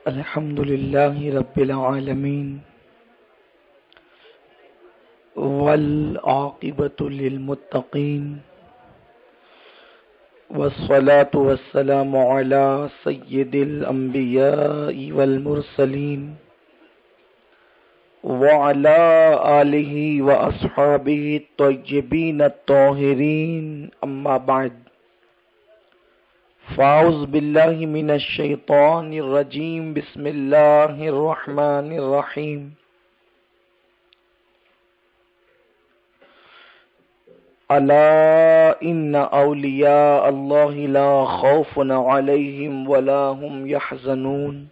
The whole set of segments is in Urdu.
الحمد لله رب العالمين والعاقبة للمتقين والصلاة والسلام على سيد الأنبياء والمرسلين وعلى آله وأصحابه الطيبين الطاهرين أما بعد فاعوذ بالله من الشيطان الرجيم بسم الله الرحمن الرحيم ألا إن أولياء الله لا خوف عليهم ولا هم يحزنون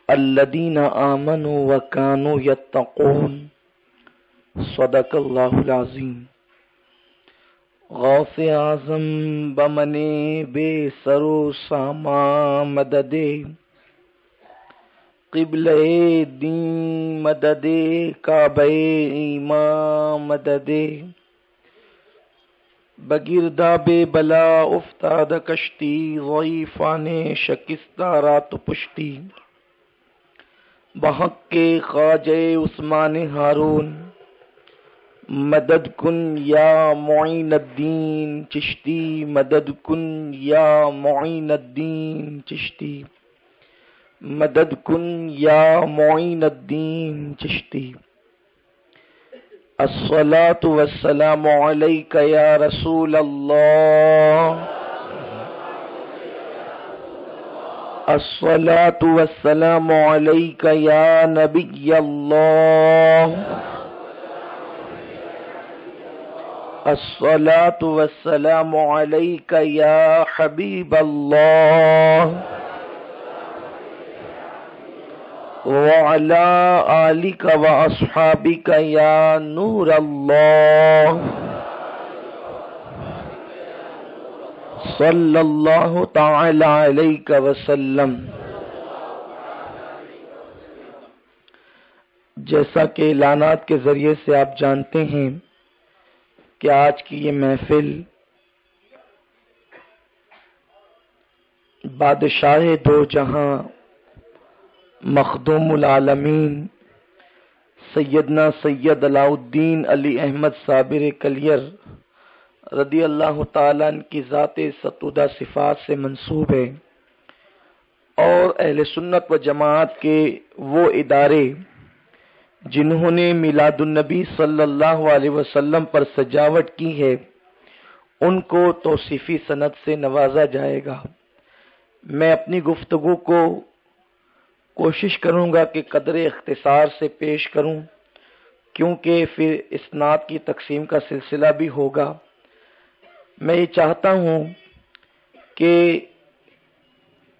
الذين آمنوا وكانوا يتقون صدق الله العظيم غوث اعظم بمنے بے سرو ساما مدد قبلہ دین مدد کعبہ ایمان مدد بگردہ بے بلا افتاد کشتی ضعیفان شکستہ رات پشتی بحق کے خواجہ عثمان ہارون مدد کن یا معین الدین چشتی مدد کن یا معین الدین چشتی مدد کن یا معین الدین چشتی الصلاة والسلام علیک یا رسول اللہ الصلاة والسلام علیک یا نبی اللہ الصلاة والسلام علیک یا حبیب اللہ وعلی آلک واصحابک یا نور اللہ صلی اللہ تعالی علیک وسلم۔ جیسا کہ اعلانات کے ذریعے سے آپ جانتے ہیں کہ آج کی یہ محفل بادشاہ دو جہاں مخدوم العالمین سیدنا سید علاء الدین علی احمد صابر کلیر رضی اللہ تعالیٰ عنہ کی ذات ستودہ صفات سے منسوب ہے، اور اہل سنت و جماعت کے وہ ادارے جنہوں نے میلاد النبی صلی اللہ علیہ وسلم پر سجاوٹ کی ہے ان کو توصیفی سند سے نوازا جائے گا۔ میں اپنی گفتگو کو کوشش کروں گا کہ قدر اختصار سے پیش کروں، کیونکہ پھر اسناد کی تقسیم کا سلسلہ بھی ہوگا۔ میں یہ چاہتا ہوں کہ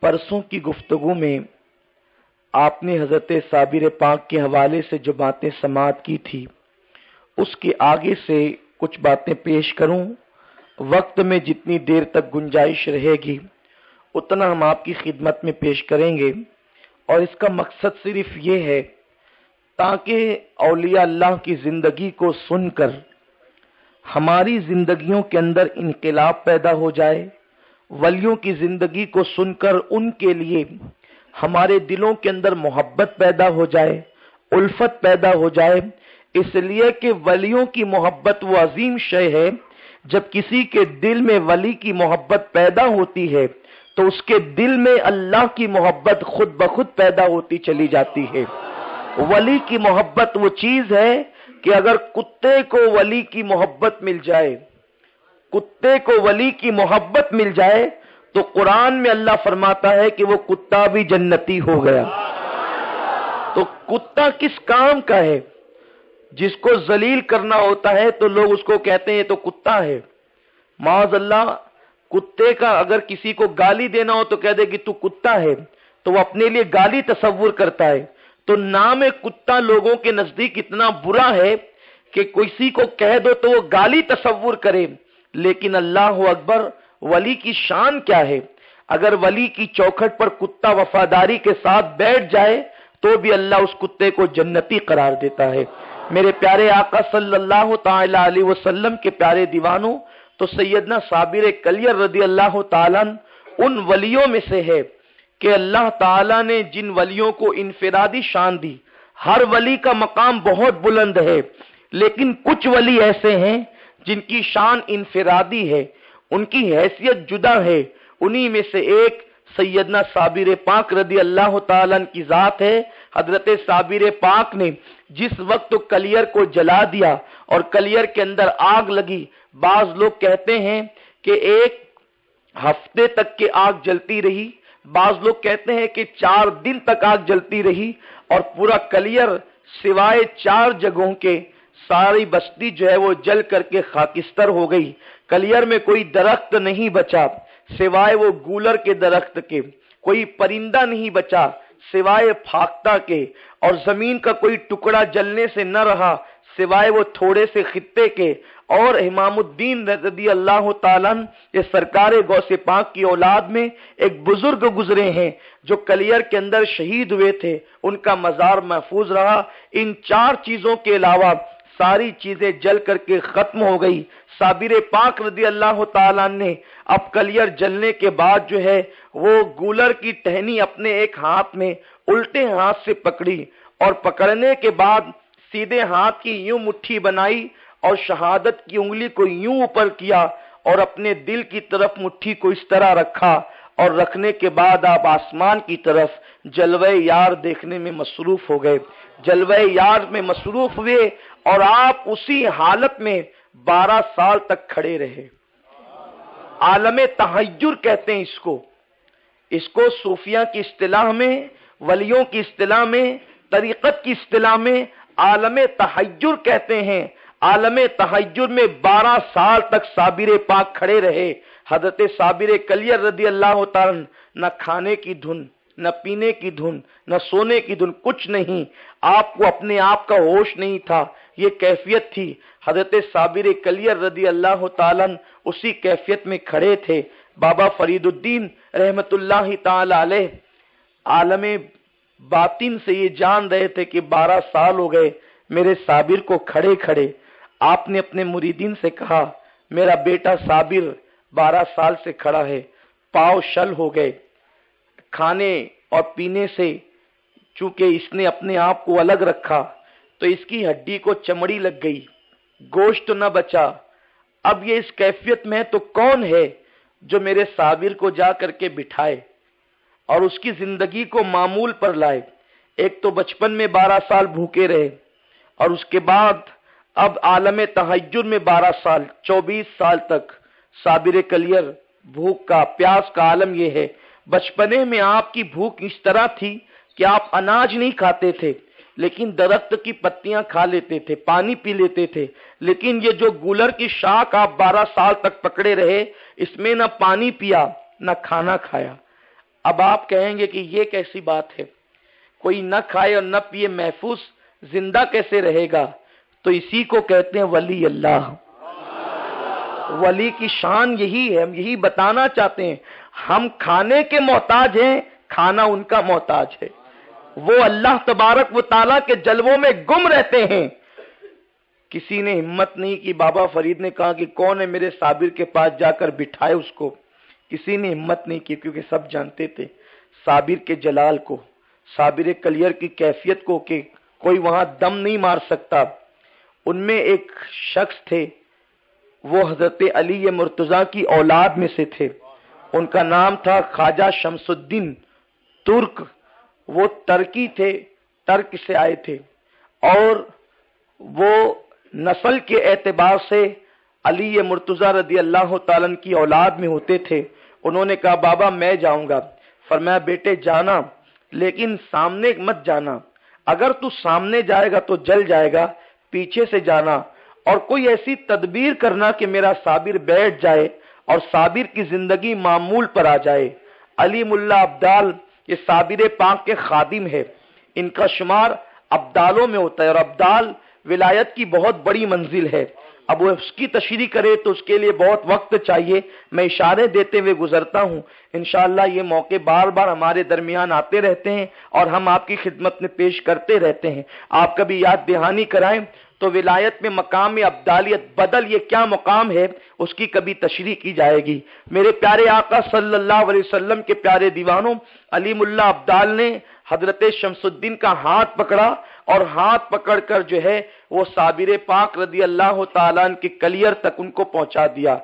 پرسوں کی گفتگو میں آپ نے حضرت صابر پاک کے حوالے سے جو باتیں سماعت کی تھی اس کے آگے سے کچھ باتیں پیش کروں۔ وقت میں جتنی دیر تک گنجائش رہے گی اتنا ہم آپ کی خدمت میں پیش کریں گے، اور اس کا مقصد صرف یہ ہے تاکہ اولیاء اللہ کی زندگی کو سن کر ہماری زندگیوں کے اندر انقلاب پیدا ہو جائے، ولیوں کی زندگی کو سن کر ان کے لیے ہمارے دلوں کے اندر محبت پیدا ہو جائے، الفت پیدا ہو جائے، اس لیے کہ ولیوں کی محبت وہ عظیم شے ہے۔ جب کسی کے دل میں ولی کی محبت پیدا ہوتی ہے تو اس کے دل میں اللہ کی محبت خود بخود پیدا ہوتی چلی جاتی ہے۔ ولی کی محبت وہ چیز ہے کہ اگر کتے کو ولی کی محبت مل جائے، کتے کو ولی کی محبت مل جائے تو قرآن میں اللہ فرماتا ہے کہ وہ کتا بھی جنتی ہو گیا۔ تو کتا کس کام کا ہے؟ جس کو ذلیل کرنا ہوتا ہے تو لوگ اس کو کہتے ہیں یہ تو کتا ہے۔ معاذ اللہ، کتے کا اگر کسی کو گالی دینا ہو تو کہہ دے کہ تو کتا ہے، تو وہ اپنے لیے گالی تصور کرتا ہے۔ تو نام کتا لوگوں کے نزدیک اتنا برا ہے کہ کسی کو کہہ دو تو وہ گالی تصور کرے، لیکن اللہ اکبر، ولی کی شان کیا ہے؟ اگر ولی کی چوکھٹ پر کتا وفاداری کے ساتھ بیٹھ جائے تو بھی اللہ اس کتے کو جنتی قرار دیتا ہے۔ میرے پیارے آقا صلی اللہ تعالی علیہ وسلم کے پیارے دیوانوں، تو سیدنا صابر کلیر رضی اللہ تعالیٰ ان ولیوں میں سے ہے کہ اللہ تعالیٰ نے جن ولیوں کو انفرادی شان دی، ہر ولی کا مقام بہت بلند ہے، لیکن کچھ ولی ایسے ہیں جن کی شان انفرادی ہے، ان کی حیثیت جدا ہے۔ انہی میں سے ایک سیدنا صابر پاک رضی اللہ تعالیٰ عنہ کی ذات ہے۔ حضرت صابر پاک نے جس وقت کلیر کو جلا دیا اور کلیر کے اندر آگ لگی، بعض لوگ کہتے ہیں کہ ایک ہفتے تک کے آگ جلتی رہی، بعض لوگ کہتے ہیں کہ 4 دن تک آگ جلتی رہی، اور پورا کلیر سوائے 4 جگہوں کے ساری بستی جو ہے وہ جل کر کے خاکستر ہو گئی۔ کلیر میں کوئی درخت نہیں بچا سوائے وہ گولر کے درخت کے، کوئی پرندہ نہیں بچا سوائے پھاکتا کے، اور زمین کا کوئی ٹکڑا جلنے سے نہ رہا سوائے وہ تھوڑے سے خطے کے۔ اور امام الدین رضی اللہ تعالیٰ عنہ یہ سرکار غوث پاک کی اولاد میں ایک بزرگ گزرے ہیں جو کلیر کے اندر شہید ہوئے تھے، ان کا مزار محفوظ رہا۔ ان 4 چیزوں کے علاوہ ساری چیزیں جل کر کے ختم ہو گئی۔ صابر پاک رضی اللہ تعالیٰ نے اب کلیر جلنے کے بعد جو ہے وہ گولر کی ٹہنی اپنے ایک ہاتھ میں الٹے ہاتھ سے پکڑی، اور پکڑنے کے بعد سیدھے ہاتھ کی یوں مٹھی بنائی اور شہادت کی انگلی کو یوں اوپر کیا اور اپنے دل کی طرف مٹھی کو اس طرح رکھا، اور رکھنے کے بعد آپ آسمان کی طرف جلوہ یار دیکھنے میں مصروف ہو گئے۔ جلوہ یار میں مصروف ہوئے اور آپ اسی حالت میں 12 سال تک کھڑے رہے۔ عالم تحیر کہتے ہیں اس کو صوفیہ کی اصطلاح میں، ولیوں کی اصطلاح میں، طریقت کی اصطلاح میں عالم تحیر کہتے ہیں۔ عالم تحیر میں 12 سال تک صابر پاک کھڑے رہے۔ حضرت صابر کلیر رضی اللہ تعالیٰ نہ کھانے کی دھن، نہ پینے کی دھن، نہ سونے کی دھن، کچھ نہیں۔ آپ کو اپنے آپ کا ہوش نہیں تھا، یہ کیفیت تھی۔ حضرت صابر کلیر رضی اللہ تعالیٰ اسی کیفیت میں کھڑے تھے۔ بابا فرید الدین رحمت اللہ تعالی علیہ عالم باطن سے یہ جان رہے تھے کہ 12 سال ہو گئے میرے صابر کو کھڑے کھڑے۔ آپ نے اپنے مریدین سے کہا میرا بیٹا صابر 12 سال سے کھڑا ہے، پاؤں شل ہو گئے، کھانے اور پینے سے چونکہ اس نے اپنے آپ کو الگ رکھا تو اس کی ہڈی کو چمڑی لگ گئی، گوشت نہ بچا۔ اب یہ اس کیفیت میں تو کون ہے جو میرے صابر کو جا کر کے بٹھائے اور اس کی زندگی کو معمول پر لائے۔ ایک تو بچپن میں 12 سال بھوکے رہے، اور اس کے بعد اب عالم تحیر میں 12 سال، 24 سال تک صابر کلیر بھوک کا، پیاس کا عالم یہ ہے۔ بچپنے میں آپ کی بھوک اس طرح تھی کہ آپ اناج نہیں کھاتے تھے لیکن درخت کی پتیاں کھا لیتے تھے، پانی پی لیتے تھے، لیکن یہ جو گولر کی شاخ آپ 12 سال تک پکڑے رہے، اس میں نہ پانی پیا نہ کھانا کھایا۔ اب آپ کہیں گے کہ یہ کیسی بات ہے، کوئی نہ کھائے اور نہ پیے محفوظ زندہ کیسے رہے گا؟ تو اسی کو کہتے ہیں ولی اللہ۔ ولی کی شان یہی ہے، ہم یہی بتانا چاہتے ہیں۔ ہم کھانے کے محتاج ہیں، کھانا ان کا محتاج ہے۔ وہ اللہ تبارک و تعالیٰ کے جلووں میں گم رہتے ہیں۔ کسی نے ہمت نہیں کی، بابا فرید نے کہا کہ کون ہے میرے صابر کے پاس جا کر بٹھائے اس کو۔ کسی نے ہمت نہیں کی کیونکہ سب جانتے تھے صابر کے جلال کو، صابر کلیر کی کیفیت کو کہ کوئی وہاں دم نہیں مار سکتا۔ ان میں ایک شخص تھے، وہ حضرت علی مرتضیٰ کی اولاد میں سے تھے، ان کا نام تھا خواجہ شمس الدین ترک۔ وہ ترکی تھے، ترک سے آئے تھے، اور وہ نسل کے اعتبار سے علی مرتضیٰ رضی اللہ تعالیٰ کی اولاد میں ہوتے تھے۔ انہوں نے کہا بابا میں جاؤں گا۔ فرمایا بیٹے جانا لیکن سامنے مت جانا، اگر تو سامنے جائے گا تو جل جائے گا، پیچھے سے جانا، اور کوئی ایسی تدبیر کرنا کہ میرا صابر بیٹھ جائے اور صابر کی زندگی معمول پر آ جائے۔ علی ملا ابدال یہ صابر پاک کے خادم ہے، ان کا شمار ابدالوں میں ہوتا ہے، اور ابدال ولایت کی بہت بڑی منزل ہے۔ اب وہ اس کی تشریح کرے تو اس کے لیے بہت وقت چاہیے، میں اشارے دیتے ہوئے گزرتا ہوں۔ انشاءاللہ یہ موقع بار بار ہمارے درمیان آتے رہتے ہیں اور ہم آپ کی خدمت میں پیش کرتے رہتے ہیں۔ آپ کبھی یاد دہانی کرائیں تو ولایت میں مقام ابدالیت بدل یہ کیا مقام ہے، اس کی کبھی تشریح کی جائے گی۔ میرے پیارے آقا صلی اللہ علیہ وسلم کے پیارے دیوانوں، علیم اللہ ابدال نے حضرت شمس الدین کا ہاتھ پکڑا اور ہاتھ پکڑ کر جو ہے وہ صابر پاک رضی اللہ تعالیٰ عنہ کے کلیئر تک ان کو پہنچا دیا۔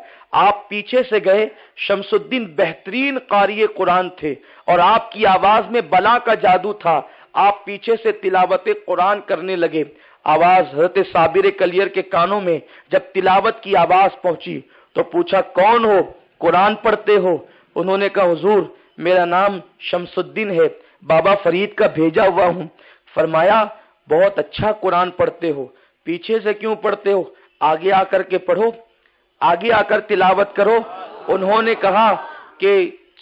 آپ پیچھے سے گئے، شمس الدین بہترین قاری قرآن تھے اور آپ کی آواز میں بلا کا جادو تھا۔ آپ پیچھے سے تلاوت قرآن کرنے لگے، آواز حضرت صابر کلیئر کے کانوں میں جب تلاوت کی آواز پہنچی تو پوچھا کون ہو، قرآن پڑھتے ہو؟ انہوں نے کہا حضور میرا نام شمس الدین ہے، بابا فرید کا بھیجا ہوا ہوں۔ فرمایا بہت اچھا قرآن پڑھتے ہو، پیچھے سے کیوں پڑھتے ہو، آگے آ کر کے پڑھو، آگے آ کر تلاوت کرو۔ انہوں نے کہا کہ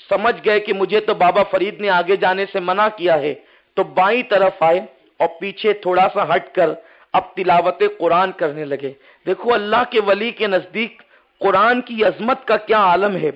سمجھ گئے کہ مجھے تو بابا فرید نے آگے جانے سے منع کیا ہے، تو بائیں طرف آئے اور پیچھے تھوڑا سا ہٹ کر اب تلاوت قرآن کرنے لگے۔ دیکھو اللہ کے ولی کے نزدیک قرآن کی عظمت کا کیا عالم ہے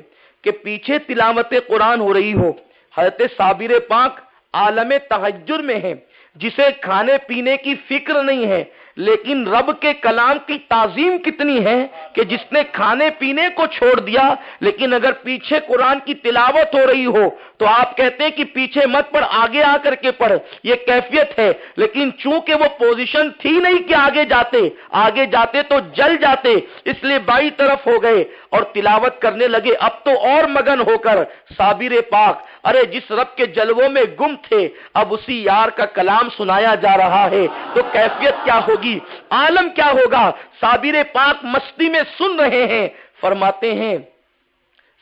کہ پیچھے تلاوت قرآن ہو رہی ہو، حضرت صابر پاک عالم تہجد میں ہیں، جسے کھانے پینے کی فکر نہیں ہے، لیکن رب کے کلام کی تعظیم کتنی ہے کہ جس نے کھانے پینے کو چھوڑ دیا، لیکن اگر پیچھے قرآن کی تلاوت ہو رہی ہو تو آپ کہتے ہیں کہ پیچھے مت پڑھ، آگے آ کر کے پڑھ، یہ کیفیت ہے۔ لیکن چونکہ وہ پوزیشن تھی نہیں کہ آگے جاتے تو جل جاتے، اس لیے بائیں طرف ہو گئے اور تلاوت کرنے لگے۔ اب تو اور مگن ہو کر صابر پاک ارے جس رب کے جلووں میں گم تھے اب اسی یار کا کلام سنایا جا رہا ہے، تو کیفیت کیا ہوگی، عالم کیا ہوگا۔ صابر پاک مستی میں سن رہے ہیں، فرماتے ہیں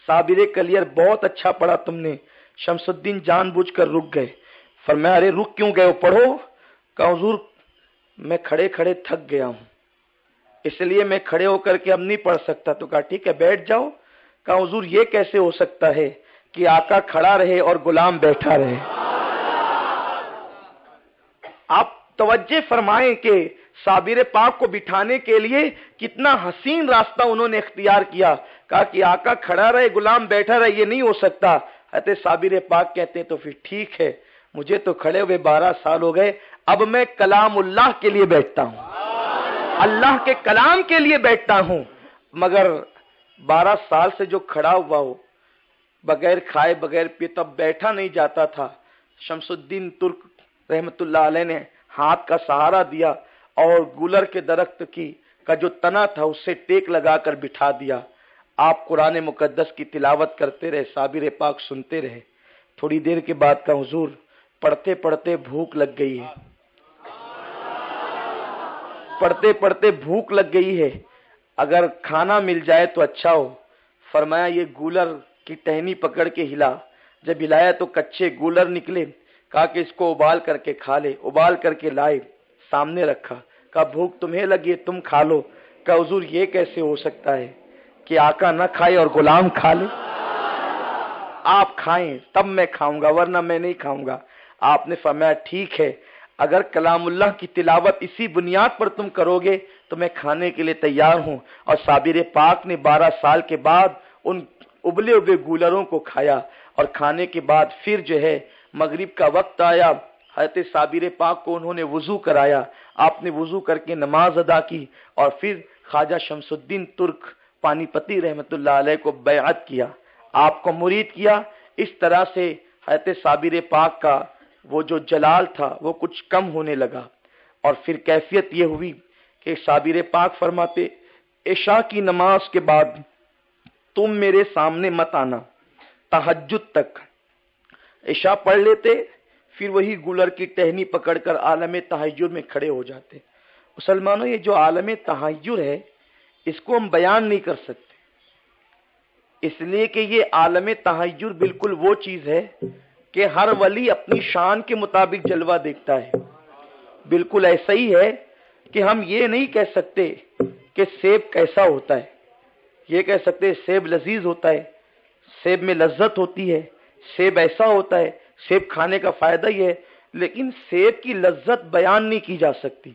صابر کلیئر بہت اچھا پڑھا تم نے۔ شمس الدین جان بوجھ کر رک گئے۔ فرمایا ارے رک کیوں گئے ہو، پڑھو۔ کہا حضور میں کھڑے کھڑے تھک گیا ہوں، اس لیے میں کھڑے ہو کر کے اب نہیں پڑھ سکتا۔ تو کہا ٹھیک ہے بیٹھ جاؤ۔ کہا حضور یہ کیسے ہو سکتا ہے کہ آقا کھڑا رہے اور غلام بیٹھا رہے؟ آپ توجہ فرمائیں کہ صابر پاک کو بٹھانے کے لیے کتنا حسین راستہ انہوں نے اختیار کیا۔ کہا کہ آقا کھڑا رہے غلام بیٹھا رہے، یہ نہیں ہو سکتا۔ حضرت صابر پاک کہتے ہیں تو پھر ٹھیک ہے، مجھے تو کھڑے ہوئے 12 سال ہو گئے، اب میں کلام اللہ کے لیے بیٹھتا ہوں، اللہ کے کلام کے لیے بیٹھتا ہوں۔ مگر 12 سال سے جو کھڑا ہوا ہو بغیر کھائے بغیر پیے تب بیٹھا نہیں جاتا تھا۔ شمس الدین ترک رحمت اللہ علیہ نے ہاتھ کا سہارا دیا اور گولر کے درخت کا جو تنا تھا اس سے ٹیک لگا کر بٹھا دیا۔ آپ قرآن مقدس کی تلاوت کرتے رہے، صابر پاک سنتے رہے۔ تھوڑی دیر کے بعد کا حضور پڑھتے پڑھتے بھوک لگ گئی ہے، پڑھتے پڑھتے بھوک لگ گئی ہے، اگر کھانا مل جائے تو اچھا ہو۔ فرمایا یہ گولر کی ٹہنی پکڑ کے ہلا، جب ہلایا تو کچے گولر نکلے۔ کہا کہ اس کو ابال کر کے کھا لے، ابال کر کے لائے سامنے رکھا۔ کہا بھوک تمہیں لگی ہے تم کھا لو۔ کہا حضور یہ کیسے ہو سکتا ہے کہ آقا نہ کھائے اور غلام کھا لے؟ آپ کھائیں تب میں کھاؤں گا ورنہ میں نہیں کھاؤں گا۔ آپ نے فرمایا ٹھیک ہے، اگر کلام اللہ کی تلاوت اسی بنیاد پر تم کرو گے تو میں کھانے کے لیے تیار ہوں۔ اور صابر پاک نے 12 سال کے بعد ان ابلے ہوئے گولروں کو کھایا، اور کھانے کے بعد پھر جو ہے مغرب کا وقت آیا، حضرت صابر پاک کو انہوں نے وضو کرایا۔ آپ نے وضو کر کے نماز ادا کی اور پھر خواجہ شمس الدین ترک پانی پتی رحمت اللہ علیہ کو بیعت کیا، آپ کو مرید کیا۔ اس طرح سے حضرت صابر پاک کا وہ جو جلال تھا وہ کچھ کم ہونے لگا، اور پھر کیفیت یہ ہوئی کہ صابر پاک فرماتے عشاء کی نماز کے بعد تم میرے سامنے مت آنا، تہجد تک عشاء پڑھ لیتے، پھر وہی گولر کی ٹہنی پکڑ کر عالم تہجد میں کھڑے ہو جاتے۔ مسلمانوں یہ جو عالم تہجد ہے اس کو ہم بیان نہیں کر سکتے، اس لیے کہ یہ عالم تہجد بالکل وہ چیز ہے کہ ہر ولی اپنی شان کے مطابق جلوہ دیکھتا ہے۔ بالکل ایسا ہی ہے کہ ہم یہ نہیں کہہ سکتے کہ سیب کیسا ہوتا ہے، یہ کہہ سکتے سیب لذیذ ہوتا ہے، سیب میں لذت ہوتی ہے، سیب ایسا ہوتا ہے، سیب کھانے کا فائدہ ہی ہے، لیکن سیب کی لذت بیان نہیں کی جا سکتی۔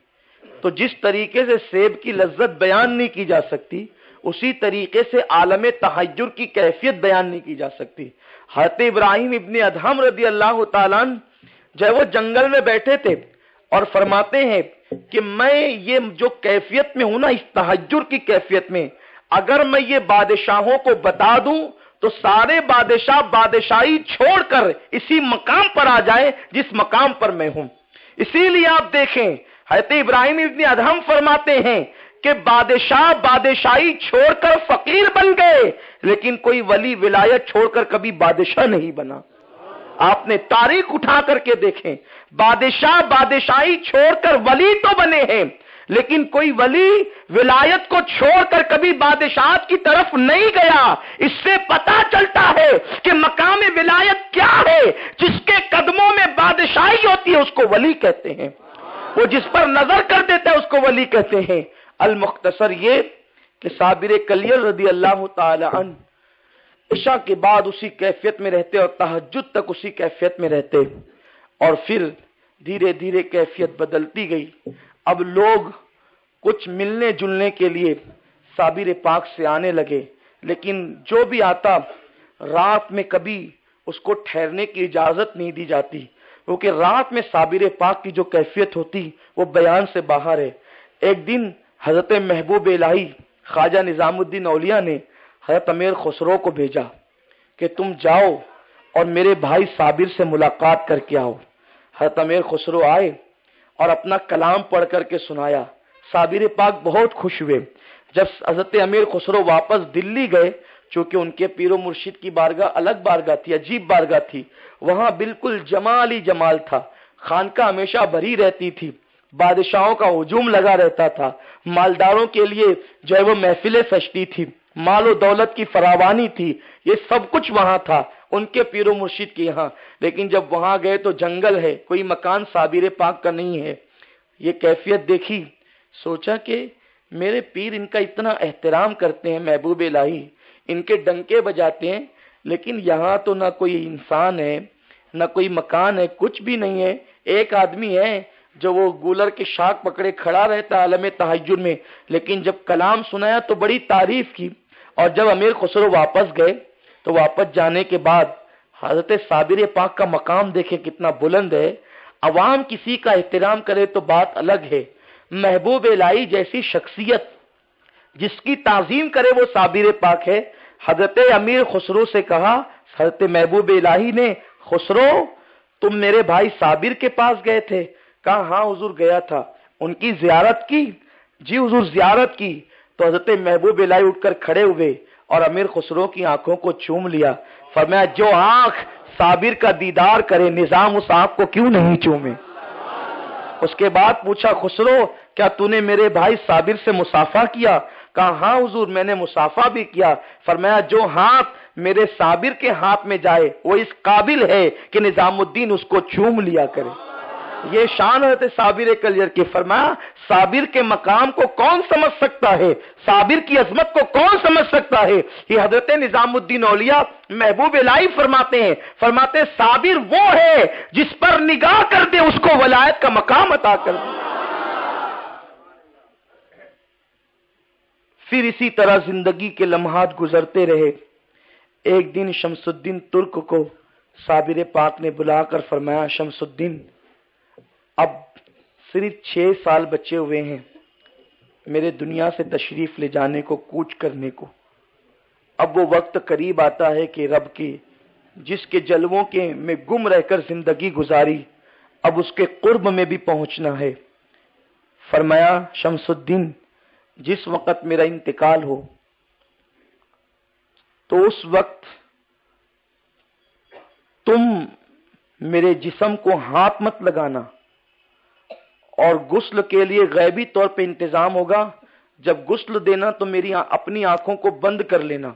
تو جس طریقے سے سیب کی لذت بیان نہیں کی جا سکتی اسی طریقے سے عالم تہجد کی کیفیت بیان نہیں کی جا سکتی۔ حضرت ابراہیم ابن ادہم رضی اللہ تعالیٰ عنہ جب وہ جنگل میں بیٹھے تھے اور فرماتے ہیں کہ میں یہ جو کیفیت میں ہوں نا، اس تہجر کی کیفیت میں، اگر میں یہ بادشاہوں کو بتا دوں تو سارے بادشاہ بادشاہی چھوڑ کر اسی مقام پر آ جائیں جس مقام پر میں ہوں۔ اسی لیے آپ دیکھیں حضرت ابراہیم ابن ادہم فرماتے ہیں کہ بادشاہ بادشاہی چھوڑ کر فقیر بن گئے، لیکن کوئی ولی ولایت چھوڑ کر کبھی بادشاہ نہیں بنا۔ آپ نے تاریخ اٹھا کر کے دیکھیں، بادشاہ بادشاہی چھوڑ کر ولی تو بنے ہیں، لیکن کوئی ولی ولایت کو چھوڑ کر کبھی بادشاہت کی طرف نہیں گیا۔ اس سے پتا چلتا ہے کہ مقام ولایت کیا ہے۔ جس کے قدموں میں بادشاہی ہوتی ہے اس کو ولی کہتے ہیں، وہ جس پر نظر کر دیتا ہے اس کو ولی کہتے ہیں۔ المختصر یہ کہ صابر کلیر رضی اللہ تعالی عنہ عشاء کے بعد اسی کیفیت میں رہتے اور تہجد تک اسی کیفیت میں رہتے، اور پھر دھیرے دھیرے کیفیت بدلتی گئی۔ اب لوگ کچھ ملنے جلنے کے لیے صابر پاک سے آنے لگے، لیکن جو بھی آتا رات میں کبھی اس کو ٹھہرنے کی اجازت نہیں دی جاتی، کیونکہ رات میں صابر پاک کی جو کیفیت ہوتی وہ بیان سے باہر ہے۔ ایک دن حضرت محبوب الہی خواجہ نظام الدین اولیاء نے حضرت امیر خسرو کو بھیجا کہ تم جاؤ اور میرے بھائی صابر سے ملاقات کر کے آؤ۔ حضرت امیر خسرو آئے اور اپنا کلام پڑھ کر کے سنایا۔ صابر پاک بہت خوش ہوئے۔ جب حضرت امیر خسرو واپس دلی گئے، چونکہ ان کے پیر و مرشد کی بارگاہ الگ بارگاہ تھی، عجیب بارگاہ تھی، وہاں بالکل جمال ہی جمال تھا، خانقاہ ہمیشہ بھری رہتی تھی، بادشاہوں کا ہجوم لگا رہتا تھا، مالداروں کے لیے جو ہے وہ محفلیں سجتی تھی، مال و دولت کی فراوانی تھی، یہ سب کچھ وہاں تھا ان کے پیر و مرشد کے یہاں۔ لیکن جب وہاں گئے تو جنگل ہے، کوئی مکان صابر پاک کا نہیں ہے۔ یہ کیفیت دیکھی، سوچا کہ میرے پیر ان کا اتنا احترام کرتے ہیں، محبوب الہی ان کے ڈنکے بجاتے ہیں، لیکن یہاں تو نہ کوئی انسان ہے نہ کوئی مکان ہے، کچھ بھی نہیں ہے۔ ایک آدمی ہے جو وہ گولر کی شاخ پکڑے کھڑا رہتا عالم تہجد میں، لیکن جب کلام سنایا تو بڑی تعریف کی۔ اور جب امیر خسرو واپس گئے تو واپس جانے کے بعد حضرت صابر پاک کا مقام دیکھیں کتنا بلند ہے۔ عوام کسی کا احترام کرے تو بات الگ ہے، محبوب الہی جیسی شخصیت جس کی تعظیم کرے وہ صابر پاک ہے۔ حضرت امیر خسرو سے کہا، حضرت محبوب الہی نے، خسرو تم میرے بھائی صابر کے پاس گئے تھے؟ کہا ہاں حضور گیا تھا۔ ان کی زیارت کی؟ جی حضور زیارت کی۔ تو حضرت محبوب الہی اٹھ کر کھڑے ہوئے اور امیر خسرو کی آنکھوں کو چوم لیا، فرمایا جو آنکھ صابر کا دیدار کرے نظام اس آنکھ کو کیوں نہیں چومے۔ اس کے بعد پوچھا، خسرو کیا تو نے میرے بھائی صابر سے مصافحہ کیا؟ کہا ہاں حضور میں نے مصافحہ بھی کیا۔ فرمایا جو ہاتھ میرے صابر کے ہاتھ میں جائے وہ اس قابل ہے کہ نظام الدین اس کو چوم لیا کرے۔ یہ شان ہے صابر کلیر کی۔ فرمایا صابر کے مقام کو کون سمجھ سکتا ہے، صابر کی عظمت کو کون سمجھ سکتا ہے؟ یہ حضرت نظام الدین اولیاء محبوب الہی فرماتے ہیں، فرماتے صابر وہ ہے جس پر نگاہ کر دے اس کو ولایت کا مقام عطا کر دے۔ پھر اسی طرح زندگی کے لمحات گزرتے رہے۔ ایک دن شمس الدین ترک کو صابر پاک نے بلا کر فرمایا، شمس الدین اب صرف 6 سال بچے ہوئے ہیں میرے دنیا سے تشریف لے جانے کو، کوچ کرنے کو۔ اب وہ وقت قریب آتا ہے کہ رب کے جس کے جلووں کے میں گم رہ کر زندگی گزاری، اب اس کے قرب میں بھی پہنچنا ہے۔ فرمایا شمس الدین جس وقت میرا انتقال ہو تو اس وقت تم میرے جسم کو ہاتھ مت لگانا، اور غسل کے لیے غیبی طور پہ انتظام ہوگا۔ جب غسل دینا تو میری اپنی آنکھوں کو بند کر لینا،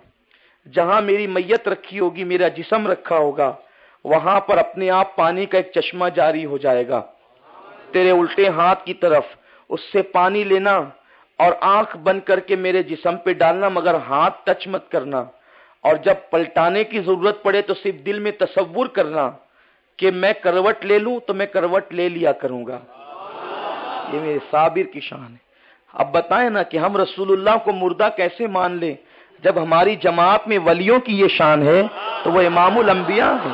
جہاں میری میت رکھی ہوگی، میرا جسم رکھا ہوگا، وہاں پر اپنے آپ پانی کا ایک چشمہ جاری ہو جائے گا تیرے الٹے ہاتھ کی طرف، اس سے پانی لینا اور آنکھ بند کر کے میرے جسم پہ ڈالنا، مگر ہاتھ ٹچ مت کرنا۔ اور جب پلٹانے کی ضرورت پڑے تو صرف دل میں تصور کرنا کہ میں کروٹ لے لوں تو میں کروٹ لے لیا کروں گا۔ یہ میرے صابر کی شان ہے۔ اب بتائیں نا کہ ہم رسول اللہ کو مردہ کیسے مان لیں؟ جب ہماری جماعت میں ولیوں کی یہ شان ہے تو وہ امام الانبیاء ہے۔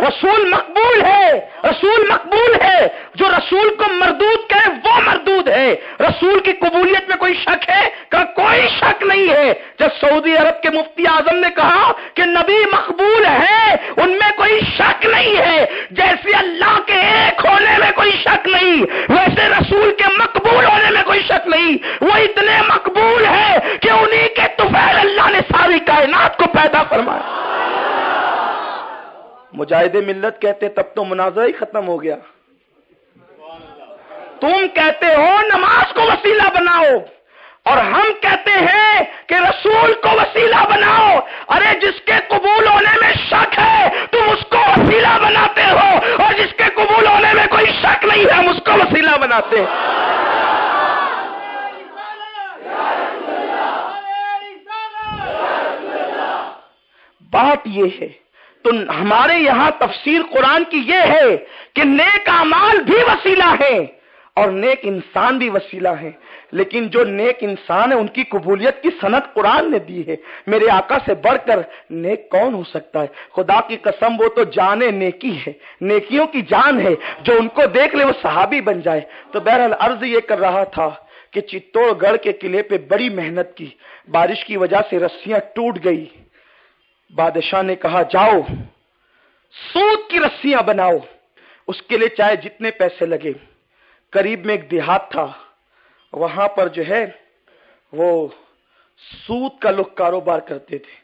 رسول مقبول ہے، رسول مقبول ہے، جو رسول کو مردود کہے وہ مردود ہے۔ رسول کی قبولیت میں کوئی شک ہے؟ کہ کوئی شک نہیں ہے۔ جب سعودی عرب کے مفتی اعظم نے کہا کہ نبی مقبول ہے، ان میں کوئی شک نہیں ہے، جیسے اللہ کے ایک ہونے میں کوئی شک نہیں ویسے رسول کے مقبول ہونے میں کوئی شک نہیں۔ وہ اتنے مقبول ہے کہ انہی کے طفیل اللہ نے ساری کائنات کو پیدا فرمایا۔ مجاہد ملت کہتے تب تو مناظرہ ہی ختم ہو گیا۔ تم کہتے ہو نماز کو وسیلہ بناؤ اور ہم کہتے ہیں کہ رسول کو وسیلہ بناؤ۔ ارے جس کے قبول ہونے میں شک ہے تم اس کو وسیلہ بناتے ہو، اور جس کے قبول ہونے میں کوئی شک نہیں ہے ہم اس کو وسیلہ بناتے ہیں۔ بات یہ ہے تو ہمارے یہاں تفسیر قرآن کی یہ ہے کہ نیک اعمال بھی وسیلہ ہیں اور نیک انسان بھی وسیلہ ہیں، لیکن جو نیک انسان ہے ان کی قبولیت کی سند قرآن نے دی ہے۔ میرے آقا سے بڑھ کر نیک کون ہو سکتا ہے؟ خدا کی قسم وہ تو جان نیکی ہے، نیکیوں کی جان ہے، جو ان کو دیکھ لے وہ صحابی بن جائے۔ تو بہرحال عرض یہ کر رہا تھا کہ چتوڑ گڑھ کے قلعے پہ بڑی محنت کی، بارش کی وجہ سے رسیاں ٹوٹ گئی۔ بادشاہ نے کہا جاؤ سوت کی رسیاں بناؤ، اس کے لیے چاہے جتنے پیسے لگے۔ قریب میں ایک دیہات تھا، وہاں پر جو ہے وہ سوت کا لوگ کاروبار کرتے تھے،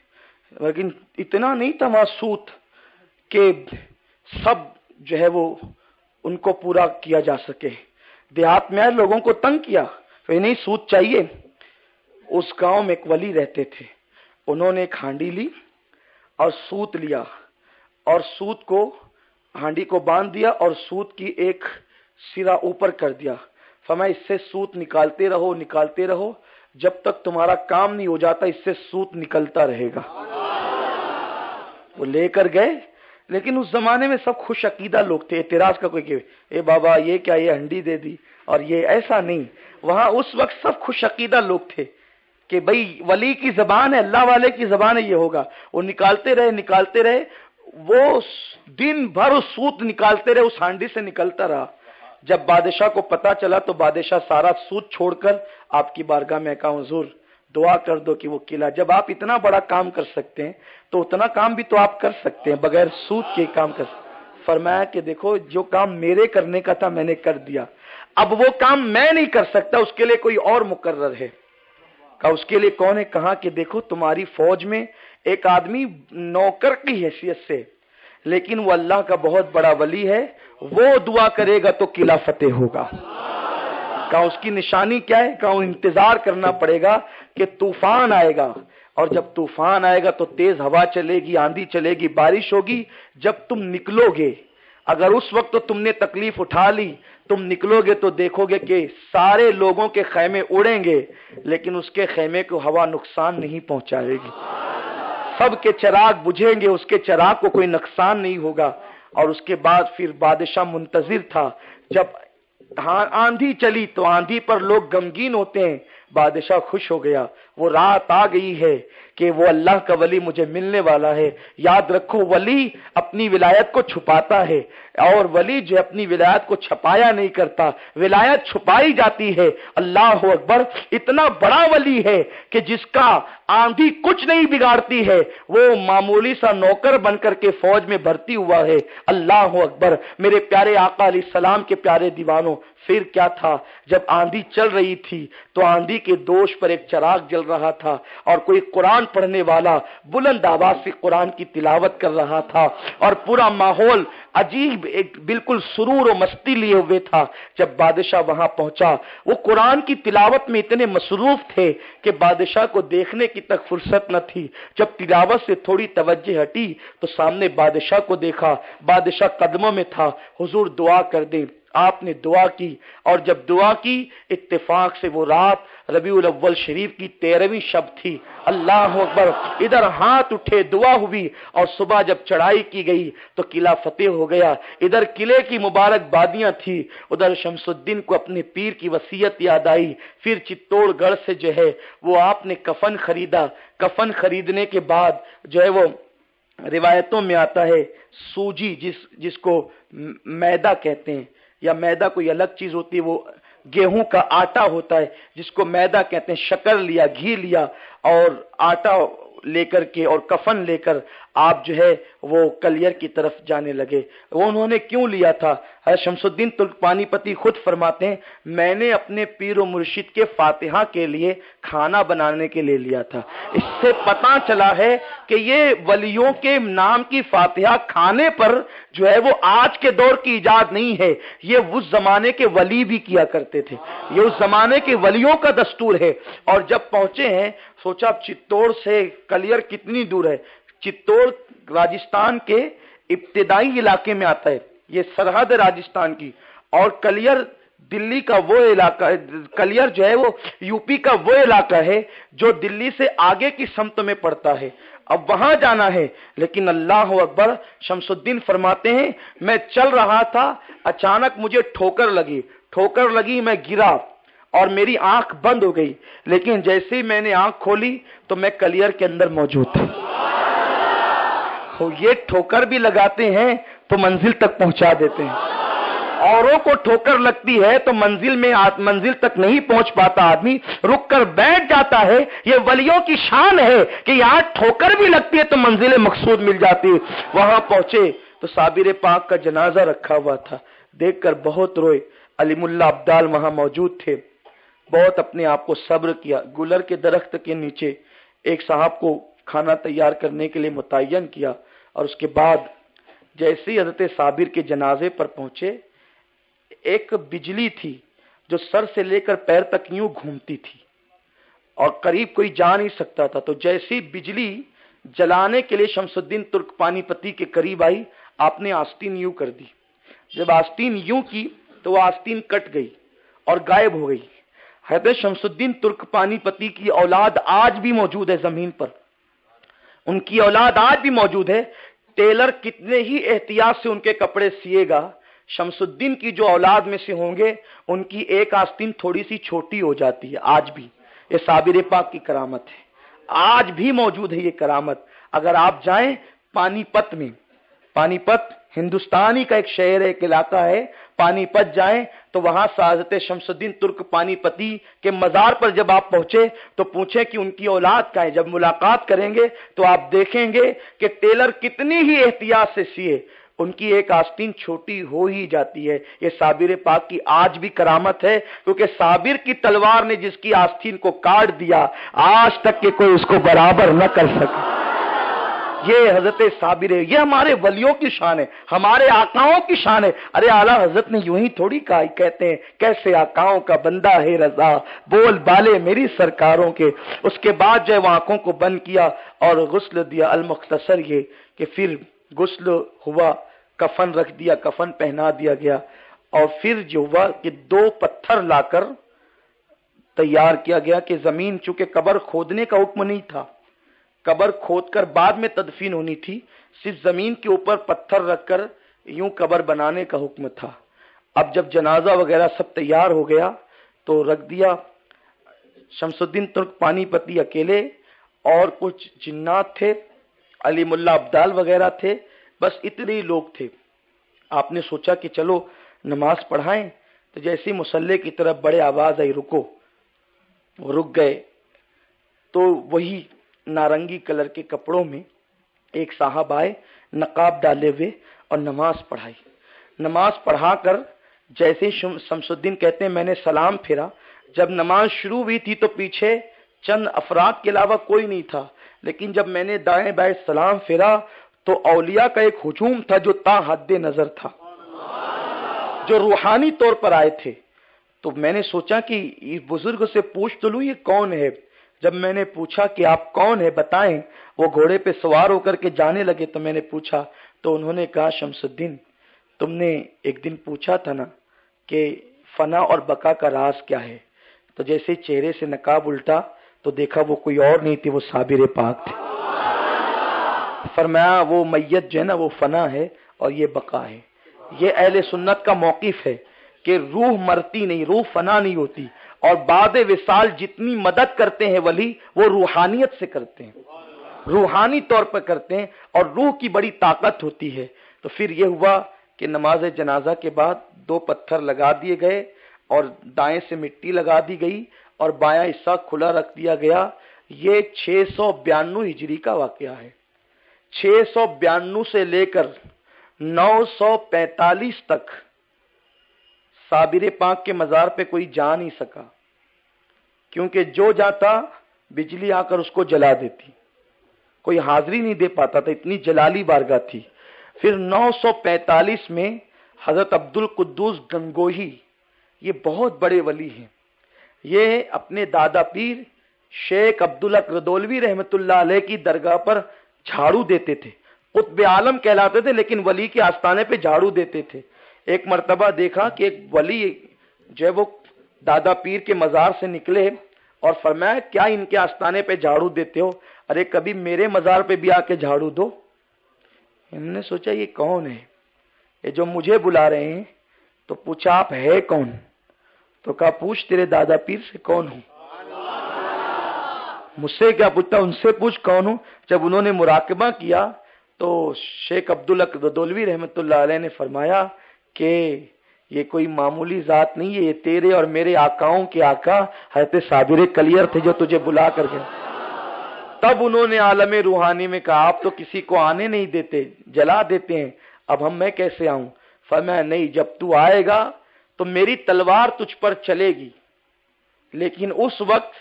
لیکن اتنا نہیں تھا وہاں سوت کہ سب جو ہے وہ ان کو پورا کیا جا سکے۔ دیہات میں لوگوں کو تنگ کیا، نہیں سوت چاہیے۔ اس گاؤں میں ایک ولی رہتے تھے، انہوں نے ایک ہانڈی لی اور سوت لیا اور سوت کو ہانڈی کو باندھ دیا اور سوت کی ایک سرا اوپر کر دیا۔ فرمایا اس سے سوت نکالتے رہو جب تک تمہارا کام نہیں ہو جاتا، اس سے سوت نکلتا رہے گا۔ وہ لے کر گئے، لیکن اس زمانے میں سب خوش عقیدہ لوگ تھے، اعتراض کا کوئی کہ اے بابا یہ کیا، یہ ہنڈی دے دی اور یہ ایسا نہیں۔ وہاں اس وقت سب خوش عقیدہ لوگ تھے کہ بھئی ولی کی زبان ہے، اللہ والے کی زبان ہے، یہ ہوگا۔ وہ نکالتے رہے، وہ دن بھر اس سوت نکالتے رہے، اس ہانڈی سے نکلتا رہا۔ جب بادشاہ کو پتا چلا تو بادشاہ سارا سوت چھوڑ کر آپ کی بارگاہ میں کہا حضور دعا کر دو کہ وہ قلعہ، جب آپ اتنا بڑا کام کر سکتے ہیں تو اتنا کام بھی تو آپ کر سکتے ہیں، بغیر سوت کے کام کر سکتے۔ فرمایا کہ دیکھو جو کام میرے کرنے کا تھا میں نے کر دیا، اب وہ کام میں نہیں کر سکتا، اس کے لیے کوئی اور مقرر ہے۔ کہا اس کے لیے کون ہے؟ کہا کہ دیکھو تمہاری فوج میں ایک آدمی نوکر کی حیثیت سے، لیکن وہ اللہ کا بہت بڑا ولی ہے، وہ دعا کرے گا تو قلعہ فتح ہوگا۔ کہا اس کی نشانی کیا ہے؟ کہا انتظار کرنا پڑے گا کہ طوفان آئے گا، اور جب طوفان آئے گا تو تیز ہوا چلے گی، آندھی چلے گی، بارش ہوگی۔ جب تم نکلو گے، اگر اس وقت تو تم نے تکلیف اٹھا لی، تم نکلو گے تو دیکھو گے کہ سارے لوگوں کے خیمے اڑیں گے، لیکن اس کے خیمے کو ہوا نقصان نہیں پہنچائے گی، سب کے چراغ بجھیں گے، اس کے چراغ کو کوئی نقصان نہیں ہوگا۔ اور اس کے بعد پھر بادشاہ منتظر تھا، جب آندھی چلی تو آندھی پر لوگ غمگین ہوتے ہیں، بادشاہ خوش ہو گیا، وہ رات آ گئی ہے کہ وہ اللہ کا ولی مجھے ملنے والا ہے۔ یاد رکھو ولی اپنی ولایت کو چھپاتا ہے، اور ولی جو اپنی ولایت کو چھپایا نہیں کرتا، ولایت چھپائی جاتی ہے۔ اللہ اکبر، اتنا بڑا ولی ہے کہ جس کا آندھی کچھ نہیں بگاڑتی ہے، وہ معمولی سا نوکر بن کر کے فوج میں بھرتی ہوا ہے۔ اللہ اکبر، میرے پیارے آقا علیہ السلام کے پیارے دیوانوں، پھر کیا تھا؟ جب آندھی چل رہی تھی تو آندھی کے دوش پر ایک چراغ جل رہا تھا، اور کوئی قرآن پڑھنے والا بلند آواز سے قرآن کی تلاوت کر رہا تھا، اور پورا ماحول عجیب ایک بالکل سرور و مستی لیے ہوئے تھا۔ جب بادشاہ وہاں پہنچا، وہ قرآن کی تلاوت میں اتنے مصروف تھے کہ بادشاہ کو دیکھنے کی تک فرصت نہ تھی۔ جب تلاوت سے تھوڑی توجہ ہٹی تو سامنے بادشاہ کو دیکھا، بادشاہ قدموں میں تھا، حضور دعا کر دیں۔ آپ نے دعا کی، اور جب دعا کی اتفاق سے وہ رات ربیع الاول شریف کی 13ویں شب تھی۔ اللہ اکبر، ادھر ہاتھ اٹھے، دعا ہوئی، اور صبح جب چڑھائی کی گئی تو قلعہ فتح ہو گیا۔ ادھر قلعے کی مبارک بادیاں تھی، ادھر شمس الدین کو اپنے پیر کی وصیت یاد آئی۔ پھر چتوڑ گڑھ سے جو ہے وہ آپ نے کفن خریدا، کفن خریدنے کے بعد جو ہے وہ روایتوں میں آتا ہے سوجی جس کو میدا کہتے ہیں، یا میدا کوئی الگ چیز ہوتی ہے، وہ گیہوں کا آٹا ہوتا ہے جس کو میدا کہتے ہیں، شکر لیا، گھی لیا اور آٹا لے کر کے اور کفن لے کر آپ جو ہے وہ کلیر کی طرف جانے لگے۔ وہ انہوں نے کیوں لیا تھا؟ حضرت شمس الدین ترک پانی پتی خود فرماتے ہیں میں نے اپنے پیر و مرشد کے فاتحہ کے لیے کھانا بنانے کے لیے لیا تھا۔ اس سے پتہ چلا ہے کہ یہ ولیوں کے نام کی فاتحہ کھانے پر جو ہے وہ آج کے دور کی ایجاد نہیں ہے، یہ اس زمانے کے ولی بھی کیا کرتے تھے، یہ اس زمانے کے ولیوں کا دستور ہے۔ اور جب پہنچے ہیں سوچا چتور سے کلیر کتنی دور ہے؟ چتور راجستھان کے ابتدائی علاقے میں آتا ہے، یہ سرحد ہے راجستھان کی، اور کلیر دلی کا وہ علاقہ، کلیر جو ہے وہ یو پی کا وہ علاقہ ہے جو دلی سے آگے کی سمت میں پڑتا ہے۔ اب وہاں جانا ہے، لیکن اللہ اکبر، شمس الدین فرماتے ہیں میں چل رہا تھا، اچانک مجھے ٹھوکر لگی، میں گرا اور میری آنکھ بند ہو گئی، لیکن جیسے ہی میں نے آنکھ کھولی تو میں کلیر کے اندر موجود تھا۔ یہ ٹھوکر بھی لگاتے ہیں تو منزل تک پہنچا دیتے ہیں، اوروں کو ٹھوکر لگتی ہے تو منزل تک نہیں پہنچ پاتا، آدمی رک کر بیٹھ جاتا ہے۔ یہ ولیوں کی شان ہے کہ یہاں ٹھوکر بھی لگتی ہے تو منزل مقصود مل جاتی ہے۔ وہاں پہنچے تو صابر پاک کا جنازہ رکھا ہوا تھا، دیکھ کر بہت روئے۔ علیم اللہ ابدال وہاں موجود تھے، بہت اپنے آپ کو صبر کیا۔ گلر کے درخت کے نیچے ایک صاحب کو کھانا تیار کرنے کے لیے متعین کیا، اور اس کے بعد جیسے ہی حضرت صابر کے جنازے پر پہنچے، ایک بجلی تھی جو سر سے لے کر پیر تک یوں گھومتی تھی اور قریب کوئی جا نہیں سکتا تھا۔ تو جیسی بجلی جلانے کے لیے شمس الدین ترک پانی پتی کے قریب آئی، آپ نے آستین یوں کر دی۔ جب آستین یوں کی تو وہ آستین کٹ گئی اور غائب ہو گئی۔ حضرت شمس الدین ترک پانی پتی کی اولاد آج بھی موجود ہے زمین پر، ان کی اولاد آج بھی موجود ہے۔ ٹیلر کتنے ہی احتیاط سے ان کے کپڑے سیے گا، شمس الدین کی جو اولاد میں سے ہوں گے ان کی ایک آستین تھوڑی سی چھوٹی ہو جاتی ہے آج بھی۔ یہ صابر پاک کی کرامت ہے، آج بھی موجود ہے یہ کرامت۔ اگر آپ جائیں پانی پت میں، پانی پت ہندوستانی کا ایک شہر ہے، ایک علاقہ ہے، پانی پت جائیں تو وہاں حضرت شمس الدین ترک پانی پتی کے مزار پر جب آپ پہنچے تو پوچھیں کہ ان کی اولاد کا ہے۔ جب ملاقات کریں گے تو آپ دیکھیں گے کہ ٹیلر کتنی ہی احتیاط سے سیے، ان کی ایک آستین چھوٹی ہو ہی جاتی ہے۔ یہ صابر پاک کی آج بھی کرامت ہے، کیونکہ صابر کی تلوار نے جس کی آستین کو کاٹ دیا، آج تک کہ کوئی اس کو برابر نہ کر سکے۔ یہ حضرت صابر ہے، یہ ہمارے ولیوں کی شان ہے، ہمارے آقاؤں کی شان ہے۔ ارے اعلیٰ حضرت نے یوں ہی تھوڑی کہا، کہتے ہیں کیسے آقاؤں کا بندہ ہے رضا، بول بالے میری سرکاروں کے۔ اس کے بعد جو ہے وہ آنکھوں کو بند کیا اور غسل دیا۔ المختصر یہ کہ پھر غسل ہوا، کفن رکھ دیا، کفن پہنا دیا گیا، اور پھر جو ہوا کہ 2 پتھر لا کر تیار کیا گیا کہ زمین، چونکہ قبر کھودنے کا حکم نہیں تھا، قبر کھود کر بعد میں تدفین ہونی تھی، صرف زمین کے اوپر پتھر رکھ کر یوں قبر بنانے کا حکم تھا۔ اب جب جنازہ وغیرہ سب تیار ہو گیا تو رکھ دیا۔ شمس الدین ترک پانی پتی اکیلے اور کچھ جنات تھے، علیم اللہ ابدال وغیرہ تھے، بس اتنے ہی لوگ تھے۔ آپ نے سوچا کہ چلو نماز پڑھائیں، تو جیسے مصلی کی طرف بڑے آواز آئی رکو، وہ رک گئے۔ تو وہی نارنگی کلر کے کپڑوں میں ایک صاحب آئے نقاب ڈالے ہوئے اور نماز پڑھائی۔ نماز پڑھا کر جیسے شمس الدین کہتے ہیں میں نے سلام پھیرا، جب نماز شروع ہوئی تھی تو پیچھے چند افراد کے علاوہ کوئی نہیں تھا، لیکن جب میں نے دائیں بائیں سلام پھیرا تو اولیاء کا ایک ہجوم تھا جو تا حد نظر تھا، جو روحانی طور پر آئے تھے۔ تو میں نے سوچا کہ اس بزرگ سے پوچھ تو لوں یہ کون ہے۔ جب میں نے پوچھا کہ آپ کون ہے بتائیں، وہ گھوڑے پہ سوار ہو کر کے جانے لگے، تو میں نے پوچھا تو انہوں نے کہا شمس الدین تم نے ایک دن پوچھا تھا نا کہ فنا اور بقا کا راز کیا ہے، تو جیسے چہرے سے نقاب الٹا تو دیکھا وہ کوئی اور نہیں تھی، وہ صابر پاک تھے۔ فرمایا وہ میت جو ہے نا وہ فنا ہے اور یہ بقا ہے۔ یہ اہل سنت کا موقف ہے کہ روح مرتی نہیں، روح فنا نہیں ہوتی، اور بعد وصال جتنی مدد کرتے ہیں ولی وہ روحانیت سے کرتے ہیں۔ روحانی طور پر کرتے ہیں اور روح کی بڑی طاقت ہوتی ہے۔ تو پھر یہ ہوا کہ نماز جنازہ کے بعد 2 پتھر لگا دیے گئے اور دائیں سے مٹی لگا دی گئی اور بایاں حصہ کھلا رکھ دیا گیا۔ یہ 692 ہجری کا واقعہ ہے۔ 692 سے لے کر 945 تک صابر پاک کے مزار پہ کوئی جا نہیں سکا، کیونکہ جو جاتا بجلی آ کر اس کو جلا دیتی، کوئی حاضری نہیں دے پاتا تھا، اتنی جلالی بارگاہ تھی۔ پھر 945 میں حضرت عبد القدوس گنگوہی، یہ بہت بڑے ولی ہیں، یہ اپنے دادا پیر شیخ عبدالحق ردولوی رحمت اللہ علیہ کی درگاہ پر جھاڑو دیتے تھے۔ قطب عالم کہلاتے تھے لیکن ولی کے آستانے پہ جھاڑو دیتے تھے۔ ایک مرتبہ دیکھا کہ ایک ولی جو ہے وہ دادا پیر کے مزار سے نکلے اور فرمایا کیا ان کے آستانے پہ جھاڑو دیتے ہو؟ ارے کبھی میرے مزار پہ بھی آ کے جھاڑو دو۔ انہوں نے سوچا یہ کون ہے، یہ جو مجھے بلا رہے ہیں؟ تو پوچھا آپ ہے کون؟ تو کہا پوچھ تیرے دادا پیر سے کون ہوں۔ مجھ سے کیا پوچھتا، ان سے پوچھ کون ہوں۔ جب انہوں نے مراقبہ کیا تو شیخ عبدالحق ردولوی رحمت اللہ علیہ نے فرمایا کہ یہ کوئی معمولی ذات نہیں ہے، یہ تیرے اور میرے آقاؤں کے آقا حضرت صابر کلیر تھے جو تجھے بلا کر گئے۔ تب انہوں نے عالم روحانی میں کہا آپ تو کسی کو آنے نہیں دیتے، جلا دیتے ہیں، اب میں کیسے آؤں؟ فرمایا نہیں، جب تو آئے گا تو میری تلوار تجھ پر چلے گی، لیکن اس وقت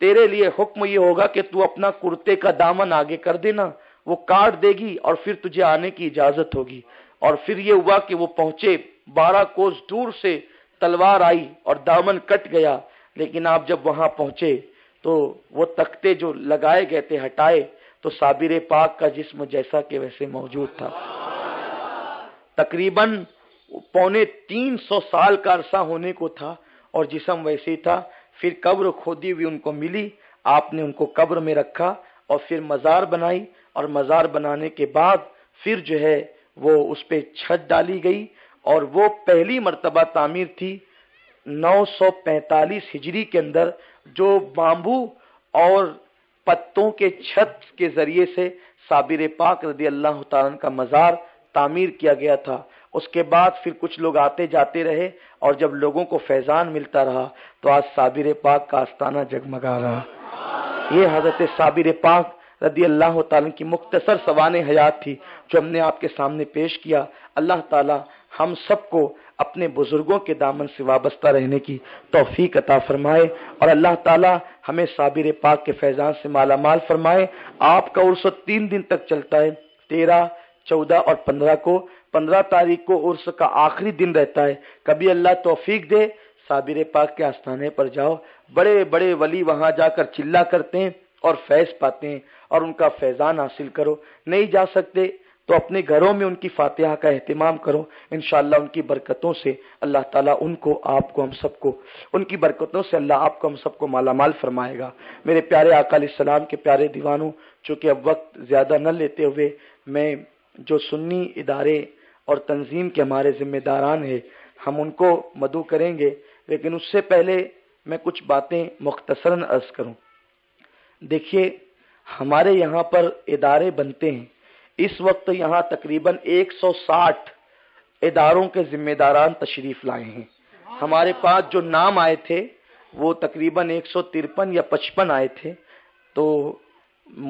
تیرے لیے حکم یہ ہوگا کہ تو اپنا کرتے کا دامن آگے کر دینا، وہ کاٹ دے گی اور پھر تجھے آنے کی اجازت ہوگی۔ اور پھر یہ ہوا کہ وہ پہنچے، 12 کوس دور سے تلوار آئی اور دامن کٹ گیا، لیکن آپ جب وہاں پہنچے تو وہ تختے جو لگائے گئے تھے ہٹائے تو صابر پاک کا جسم جیسا کہ ویسے موجود تھا۔ تقریباً 350 سال کا عرصہ ہونے کو تھا اور جسم ویسے ہی تھا۔ پھر قبر کھودی ہوئی ان کو ملی، آپ نے ان کو قبر میں رکھا اور پھر مزار بنائی، اور مزار بنانے کے بعد پھر جو ہے وہ اس پہ چھت ڈالی گئی، اور وہ پہلی مرتبہ تعمیر تھی 945 ہجری کے اندر، جو بامبو اور پتوں کے چھت کے ذریعے سے صابر پاک رضی اللہ تعالیٰ کا مزار تعمیر کیا گیا تھا۔ اس کے بعد پھر کچھ لوگ آتے جاتے رہے اور جب لوگوں کو فیضان ملتا رہا تو آج صابر پاک کا آستانہ جگمگا رہا۔ یہ حضرت صابر پاک رضی اللہ تعالیٰ کی مختصر سوانح حیات تھی جو ہم نے آپ کے سامنے پیش کیا۔ اللہ تعالی ہم سب کو اپنے بزرگوں کے دامن سے وابستہ رہنے کی توفیق عطا فرمائے، اور اللہ تعالی ہمیں صابر پاک کے فیضان سے مالا مال فرمائے۔ آپ کا عرس 3 دن تک چلتا ہے، 13، 14 اور 15 کو۔ 15 تاریخ کو عرس کا آخری دن رہتا ہے۔ کبھی اللہ توفیق دے صابر پاک کے آستانے پر جاؤ، بڑے بڑے ولی وہاں جا کر چلا کرتے ہیں اور فیض پاتے ہیں، اور ان کا فیضان حاصل کرو۔ نہیں جا سکتے تو اپنے گھروں میں ان کی فاتحہ کا اہتمام کرو، انشاءاللہ ان کی برکتوں سے اللہ تعالیٰ ان کو، آپ کو، ہم سب کو، ان کی برکتوں سے اللہ آپ کو، ہم سب کو مالا مال فرمائے گا۔ میرے پیارے آقا علیہ السلام کے پیارے دیوانوں، چونکہ اب وقت زیادہ نہ لیتے ہوئے میں جو سنی ادارے اور تنظیم کے ہمارے ذمہ داران ہیں ہم ان کو مدعو کریں گے، لیکن اس سے پہلے میں کچھ باتیں مختصراً عرض کروں۔ دیکھیے ہمارے یہاں پر ادارے بنتے ہیں، اس وقت یہاں تقریباً 160 اداروں کے ذمہ داران تشریف لائے ہیں۔ ہمارے پاس جو نام آئے تھے وہ تقریباً 153 یا 55 آئے تھے، تو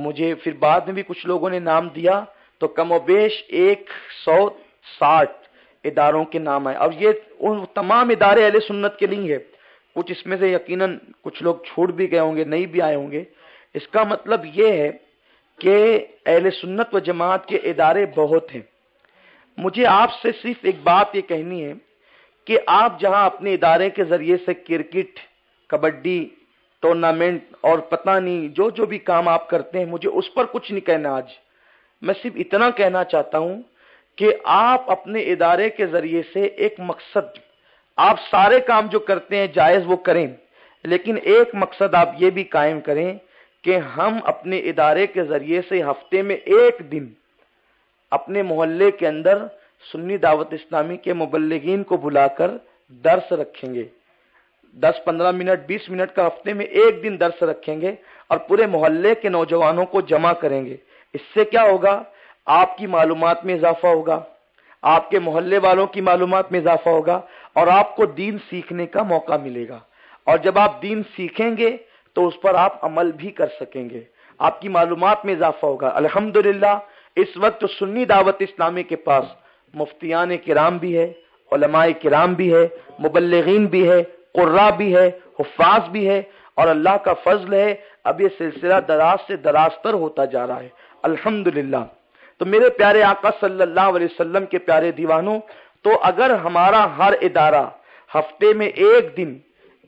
مجھے پھر بعد میں بھی کچھ لوگوں نے نام دیا تو کم و بیش 160 اداروں کے نام آئے۔ اب یہ ان تمام ادارے اہل سنت کے نہیں ہے، کچھ اس میں سے یقیناً کچھ لوگ چھوٹ بھی گئے ہوں گے، نہیں بھی آئے ہوں گے۔ اس کا مطلب یہ ہے کہ اہل سنت و جماعت کے ادارے بہت ہیں۔ مجھے آپ سے صرف ایک بات یہ کہنی ہے کہ آپ جہاں اپنے ادارے کے ذریعے سے کرکٹ، کبڈی، ٹورنامنٹ اور پتہ نہیں جو بھی کام آپ کرتے ہیں، مجھے اس پر کچھ نہیں کہنا آج۔ میں صرف اتنا کہنا چاہتا ہوں کہ آپ اپنے ادارے کے ذریعے سے ایک مقصد، آپ سارے کام جو کرتے ہیں جائز وہ کریں، لیکن ایک مقصد آپ یہ بھی قائم کریں کہ ہم اپنے ادارے کے ذریعے سے ہفتے میں ایک دن اپنے محلے کے اندر سنی دعوت اسلامی کے مبلغین کو بلا کر درس رکھیں گے، 10-15 منٹ 20 منٹ کا ہفتے میں ایک دن درس رکھیں گے، اور پورے محلے کے نوجوانوں کو جمع کریں گے. اس سے کیا ہوگا؟ آپ کی معلومات میں اضافہ ہوگا، آپ کے محلے والوں کی معلومات میں اضافہ ہوگا، اور آپ کو دین سیکھنے کا موقع ملے گا. اور جب آپ دین سیکھیں گے تو اس پر آپ عمل بھی کر سکیں گے، آپ کی معلومات میں اضافہ ہوگا. الحمدللہ اس وقت سنی دعوت اسلامی کے پاس مفتیان کرام بھی ہے، علماء کرام بھی ہے، مبلغین بھی ہے، قراء بھی ہے، حفاظ بھی ہے، اور اللہ کا فضل ہے اب یہ سلسلہ دراز سے درازتر ہوتا جا رہا ہے الحمدللہ. تو میرے پیارے آقا صلی اللہ علیہ وسلم کے پیارے دیوانوں، تو اگر ہمارا ہر ادارہ ہفتے میں ایک دن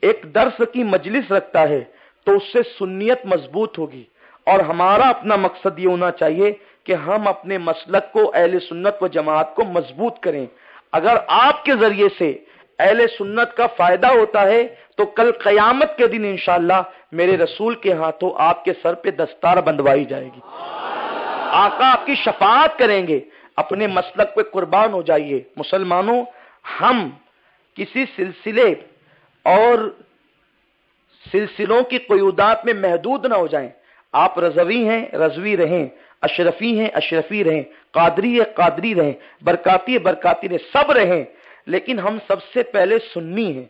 ایک درس کی مجلس رکھتا ہے تو اس سے سنیت مضبوط ہوگی. اور ہمارا اپنا مقصد یہ ہونا چاہیے کہ ہم اپنے مسلک کو، اہل سنت و جماعت کو مضبوط کریں. اگر آپ کے ذریعے سے اہل سنت کا فائدہ ہوتا ہے تو کل قیامت کے دن انشاءاللہ میرے رسول کے ہاتھوں آپ کے سر پہ دستار بندوائی جائے گی، آقا آپ کی شفاعت کریں گے. اپنے مسلک پہ قربان ہو جائیے. مسلمانوں، ہم کسی سلسلے اور سلسلوں کی قیودات میں محدود نہ ہو جائیں. آپ رضوی ہیں، رضوی رہیں، اشرفی ہیں، اشرفی رہیں، قادری ہے، قادری رہیں، برکاتی ہے، برکاتی رہیں، سب رہیں. لیکن ہم سب سے پہلے سنی ہیں،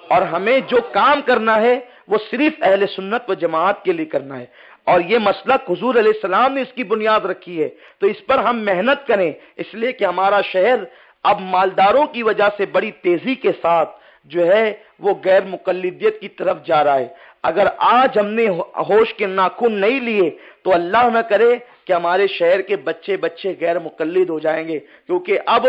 اور ہمیں جو کام کرنا ہے وہ صرف اہل سنت و جماعت کے لیے کرنا ہے. اور یہ مسلک حضور علیہ السلام نے اس کی بنیاد رکھی ہے، تو اس پر ہم محنت کریں. اس لیے کہ ہمارا شہر اب مالداروں کی وجہ سے بڑی تیزی کے ساتھ جو ہے وہ غیر مقلدیت کی طرف جا رہا ہے. اگر آج ہم نے ہوش کے ناخن نہیں لیے تو اللہ نہ کرے کہ ہمارے شہر کے بچے غیر مقلد ہو جائیں گے. کیونکہ اب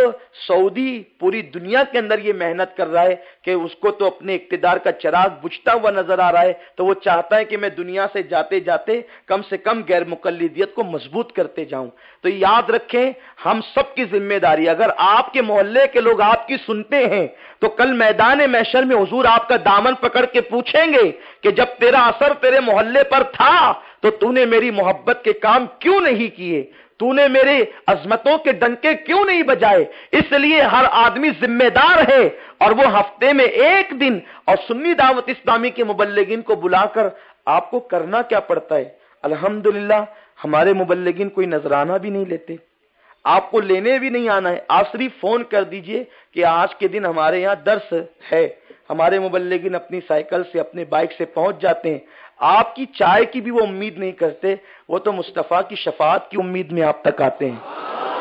سعودی پوری دنیا کے اندر یہ محنت کر رہا ہے کہ اس کو تو اپنے اقتدار کا چراغ بجھتا ہوا نظر آ رہا ہے، تو وہ چاہتا ہے کہ میں دنیا سے جاتے جاتے کم سے کم غیر مقلدیت کو مضبوط کرتے جاؤں. تو یاد رکھیں، ہم سب کی ذمہ داری، اگر آپ کے محلے کے لوگ آپ کی سنتے ہیں تو کل میدان محشر میں حضور آپ کا دامن پکڑ کے پوچھیں گے کہ جب تیرا اثر تیرے محلے پر تھا تو تو نے میری محبت کے کام کیوں نہیں کیے، تو نے میرے عظمتوں کے ڈنکے کیوں نہیں بجائے. اس لیے ہر آدمی ذمہ دار ہے، اور وہ ہفتے میں ایک دن اور سنی دعوت اسلامی کے مبلغین کو بلا کر آپ کو کرنا کیا پڑتا ہے. الحمدللہ ہمارے مبلغین کوئی نذرانہ بھی نہیں لیتے، آپ کو لینے بھی نہیں آنا ہے. آپ صرف فون کر دیجئے کہ آج کے دن ہمارے یہاں درس ہے. ہمارے مبلغین اپنی سائیکل سے، اپنے بائک سے پہنچ جاتے ہیں. آپ کی چائے کی بھی وہ امید نہیں کرتے، وہ تو مصطفیٰ کی شفاعت کی امید میں آپ تک آتے ہیں.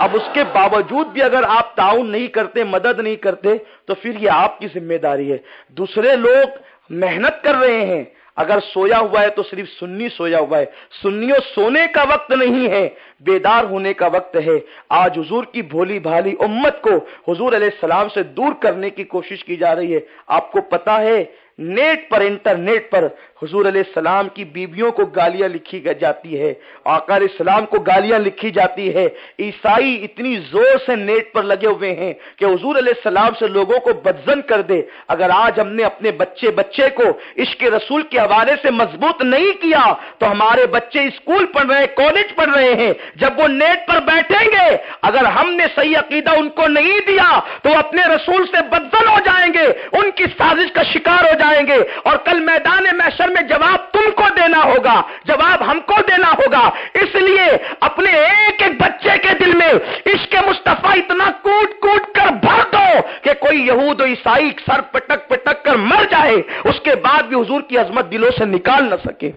اب اس کے باوجود بھی اگر آپ تعاون نہیں کرتے، مدد نہیں کرتے، تو پھر یہ آپ کی ذمہ داری ہے. دوسرے لوگ محنت کر رہے ہیں، اگر سویا ہوا ہے تو صرف سنی سویا ہوا ہے. سنیوں سونے کا وقت نہیں ہے، بیدار ہونے کا وقت ہے. آج حضور کی بھولی بھالی امت کو حضور علیہ السلام سے دور کرنے کی کوشش کی جا رہی ہے. آپ کو پتا ہے نیٹ پر، انٹرنیٹ پر حضور علیہ السلام کی بیویوں کو گالیاں لکھی جاتی ہے، آقا علیہ السلام کو گالیاں لکھی جاتی ہے. عیسائی اتنی زور سے نیٹ پر لگے ہوئے ہیں کہ حضور علیہ السلام سے لوگوں کو بدظن کر دے. اگر آج ہم نے اپنے بچے کو عشق رسول کے حوالے سے مضبوط نہیں کیا تو ہمارے بچے اسکول پڑھ رہے ہیں، کالج پڑھ رہے ہیں، جب وہ نیٹ پر بیٹھیں گے اگر ہم نے صحیح عقیدہ ان کو نہیں دیا تو وہ اپنے رسول سے بدظن ہو جائیں گے، ان کی سازش کا شکار ہو جائیں گے. اور کل میدان محشر میں جواب تم کو دینا ہوگا، جواب ہم کو دینا ہوگا. اس لیے اپنے ایک ایک بچے کے دل میں عشق مصطفیٰ اتنا کوٹ کوٹ کر بھر دو کہ کوئی یہود و عیسائی سر پٹک پٹک کر مر جائے، اس کے بعد بھی حضور کی عظمت دلوں سے نکال نہ سکے.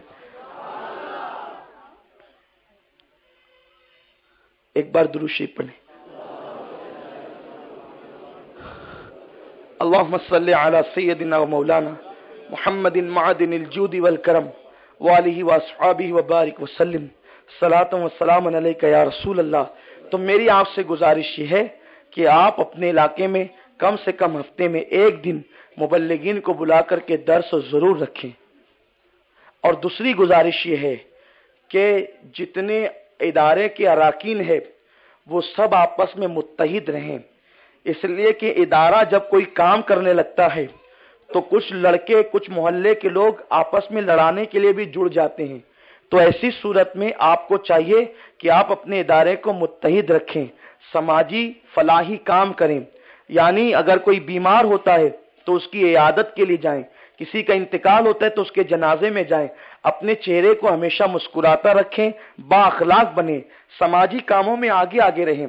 ایک بار درود شریف پڑھیں. اللهم صل على سيدنا ومولانا محمد معدن الجود والكرم وآلہ واصحابہ وبارک وسلم صلاۃ و سلام علیک یا رسول اللہ. تو میری آپ سے گزارش یہ ہے کہ آپ اپنے علاقے میں کم سے کم ہفتے میں ایک دن مبلغین کو بلا کر کے درس ضرور رکھیں. اور دوسری گزارش یہ ہے کہ جتنے ادارے کے اراکین ہیں وہ سب آپس میں متحد رہیں. اس لیے کہ ادارہ جب کوئی کام کرنے لگتا ہے تو کچھ لڑکے، کچھ محلے کے لوگ آپس میں لڑانے کے لیے بھی جڑ جاتے ہیں. تو ایسی صورت میں آپ کو چاہیے کہ آپ اپنے ادارے کو متحد رکھیں، سماجی فلاحی کام کریں. یعنی اگر کوئی بیمار ہوتا ہے تو اس کی عیادت کے لیے جائیں، کسی کا انتقال ہوتا ہے تو اس کے جنازے میں جائیں، اپنے چہرے کو ہمیشہ مسکراتا رکھیں، با اخلاق بنیں، سماجی کاموں میں آگے آگے رہیں،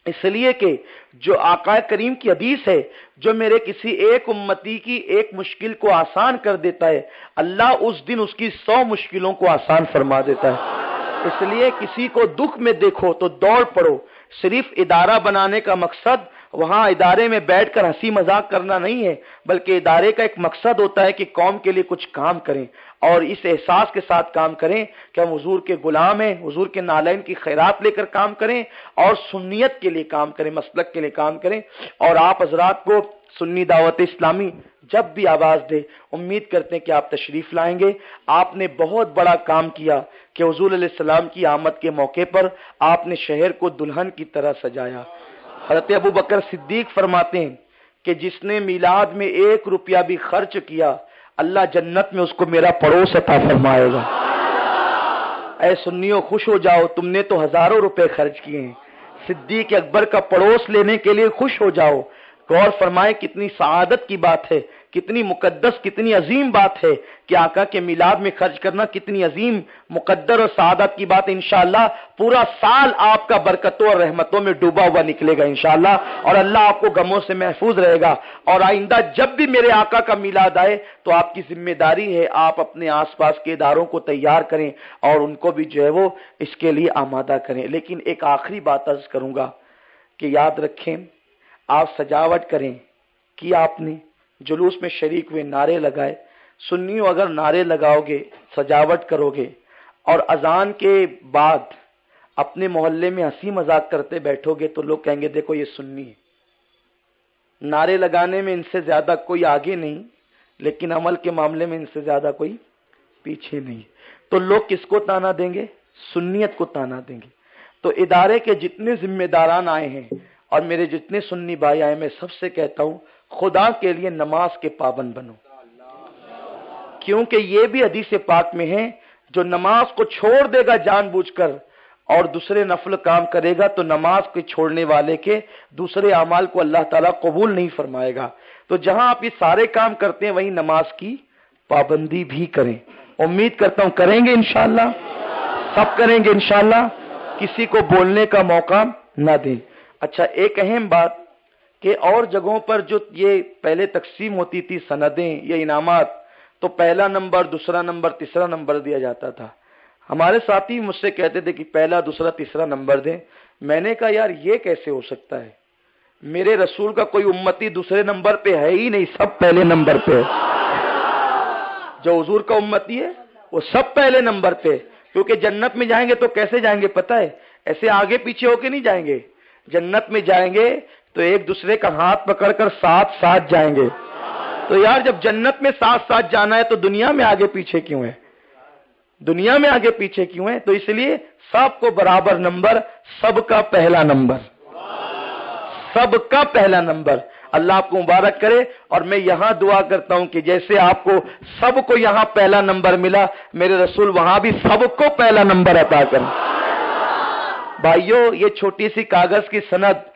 اس لیے کہ جو آقا کریم کی حدیث ہے، جو میرے کسی ایک امتی کی ایک مشکل کو آسان کر دیتا ہے، اللہ اس دن اس کی 100 مشکلوں کو آسان فرما دیتا ہے۔ اس لیے کسی کو دکھ میں دیکھو تو دوڑ پڑو۔ صرف ادارہ بنانے کا مقصد وہاں ادارے میں بیٹھ کر ہنسی مذاق کرنا نہیں ہے، بلکہ ادارے کا ایک مقصد ہوتا ہے کہ قوم کے لیے کچھ کام کریں، اور اس احساس کے ساتھ کام کریں کہ ہم حضور کے غلام ہیں، حضور کے نالین کی خیرات لے کر کام کریں، اور سنیت کے لیے کام کریں، مسلک کے لیے کام کریں۔ اور آپ حضرات کو سنی دعوت اسلامی جب بھی آواز دے، امید کرتے ہیں کہ آپ تشریف لائیں گے۔ آپ نے بہت بڑا کام کیا کہ حضور علیہ السلام کی آمد کے موقع پر آپ نے شہر کو دلہن کی طرح سجایا۔ حضرت ابو بکر صدیق فرماتے ہیں کہ جس نے میلاد میں 1 روپیہ بھی خرچ کیا، اللہ جنت میں اس کو میرا پڑوس عطا فرمائے گا۔ اے سنیوں، خوش ہو جاؤ، تم نے تو ہزاروں روپے خرچ کیے ہیں، صدیق اکبر کا پڑوس لینے کے لیے خوش ہو جاؤ۔ غور فرمائیں کتنی سعادت کی بات ہے، کتنی مقدس، کتنی عظیم بات ہے کہ آقا کے میلاد میں خرچ کرنا کتنی عظیم، مقدر اور سعادت کی بات ہے۔ انشاءاللہ پورا سال آپ کا برکتوں اور رحمتوں میں ڈوبا ہوا نکلے گا انشاءاللہ، اور اللہ آپ کو غموں سے محفوظ رہے گا۔ اور آئندہ جب بھی میرے آقا کا میلاد آئے تو آپ کی ذمہ داری ہے آپ اپنے آس پاس کے اداروں کو تیار کریں اور ان کو بھی جو ہے وہ اس کے لیے آمادہ کریں۔ لیکن ایک آخری بات عرض کروں گا کہ یاد رکھیں، آپ سجاوٹ کریں کہ آپ نے جلوس میں شریک ہوئے، نعرے لگائے۔ سنیوں، اگر نعرے لگاؤ گے، سجاوٹ کرو گے اور اذان کے بعد اپنے محلے میں ہنسی مذاق کرتے بیٹھو گے تو لوگ کہیں گے دیکھو یہ سنی ہے۔ نعرے لگانے میں ان سے زیادہ کوئی آگے نہیں، لیکن عمل کے معاملے میں ان سے زیادہ کوئی پیچھے نہیں، تو لوگ کس کو تانا دیں گے؟ سنیت کو تانا دیں گے۔ تو ادارے کے جتنے ذمہ داران آئے ہیں اور میرے جتنے سنی بھائی آئے، میں سب سے کہتا ہوں خدا کے لیے نماز کے پابند بنو، کیونکہ یہ بھی حدیث پاک میں ہے جو نماز کو چھوڑ دے گا جان بوجھ کر اور دوسرے نفل کام کرے گا تو نماز کے چھوڑنے والے کے دوسرے اعمال کو اللہ تعالیٰ قبول نہیں فرمائے گا۔ تو جہاں آپ یہ سارے کام کرتے ہیں وہیں نماز کی پابندی بھی کریں۔ امید کرتا ہوں کریں گے انشاءاللہ، سب کریں گے انشاءاللہ، کسی کو بولنے کا موقع نہ دیں۔ اچھا، ایک اہم بات کہ اور جگہوں پر جو یہ پہلے تقسیم ہوتی تھی سندیں یا انعامات، تو پہلا نمبر، دوسرا نمبر، تیسرا نمبر دیا جاتا تھا۔ ہمارے ساتھی مجھ سے کہتے تھے کہ پہلا، دوسرا، تیسرا نمبر دیں۔ میں نے کہا یار یہ کیسے ہو سکتا ہے؟ میرے رسول کا کوئی امتی دوسرے نمبر پہ ہے ہی نہیں، سب پہلے نمبر پہ ہے۔ جو حضور کا امتی ہے وہ سب پہلے نمبر پہ، کیونکہ جنت میں جائیں گے تو کیسے جائیں گے پتہ ہے؟ ایسے آگے پیچھے ہو کے نہیں جائیں گے۔ جنت میں جائیں گے تو ایک دوسرے کا ہاتھ پکڑ کر ساتھ ساتھ جائیں گے۔ تو یار جب جنت میں ساتھ ساتھ جانا ہے تو دنیا میں آگے پیچھے کیوں ہے؟ دنیا میں آگے پیچھے کیوں ہے؟ تو اس لیے سب کو برابر نمبر، سب کا پہلا نمبر، سب کا پہلا نمبر۔ اللہ آپ کو مبارک کرے، اور میں یہاں دعا کرتا ہوں کہ جیسے آپ کو سب کو یہاں پہلا نمبر ملا، میرے رسول وہاں بھی سب کو پہلا نمبر عطا کریں۔ بھائیو، یہ چھوٹی سی کاغذ کی سند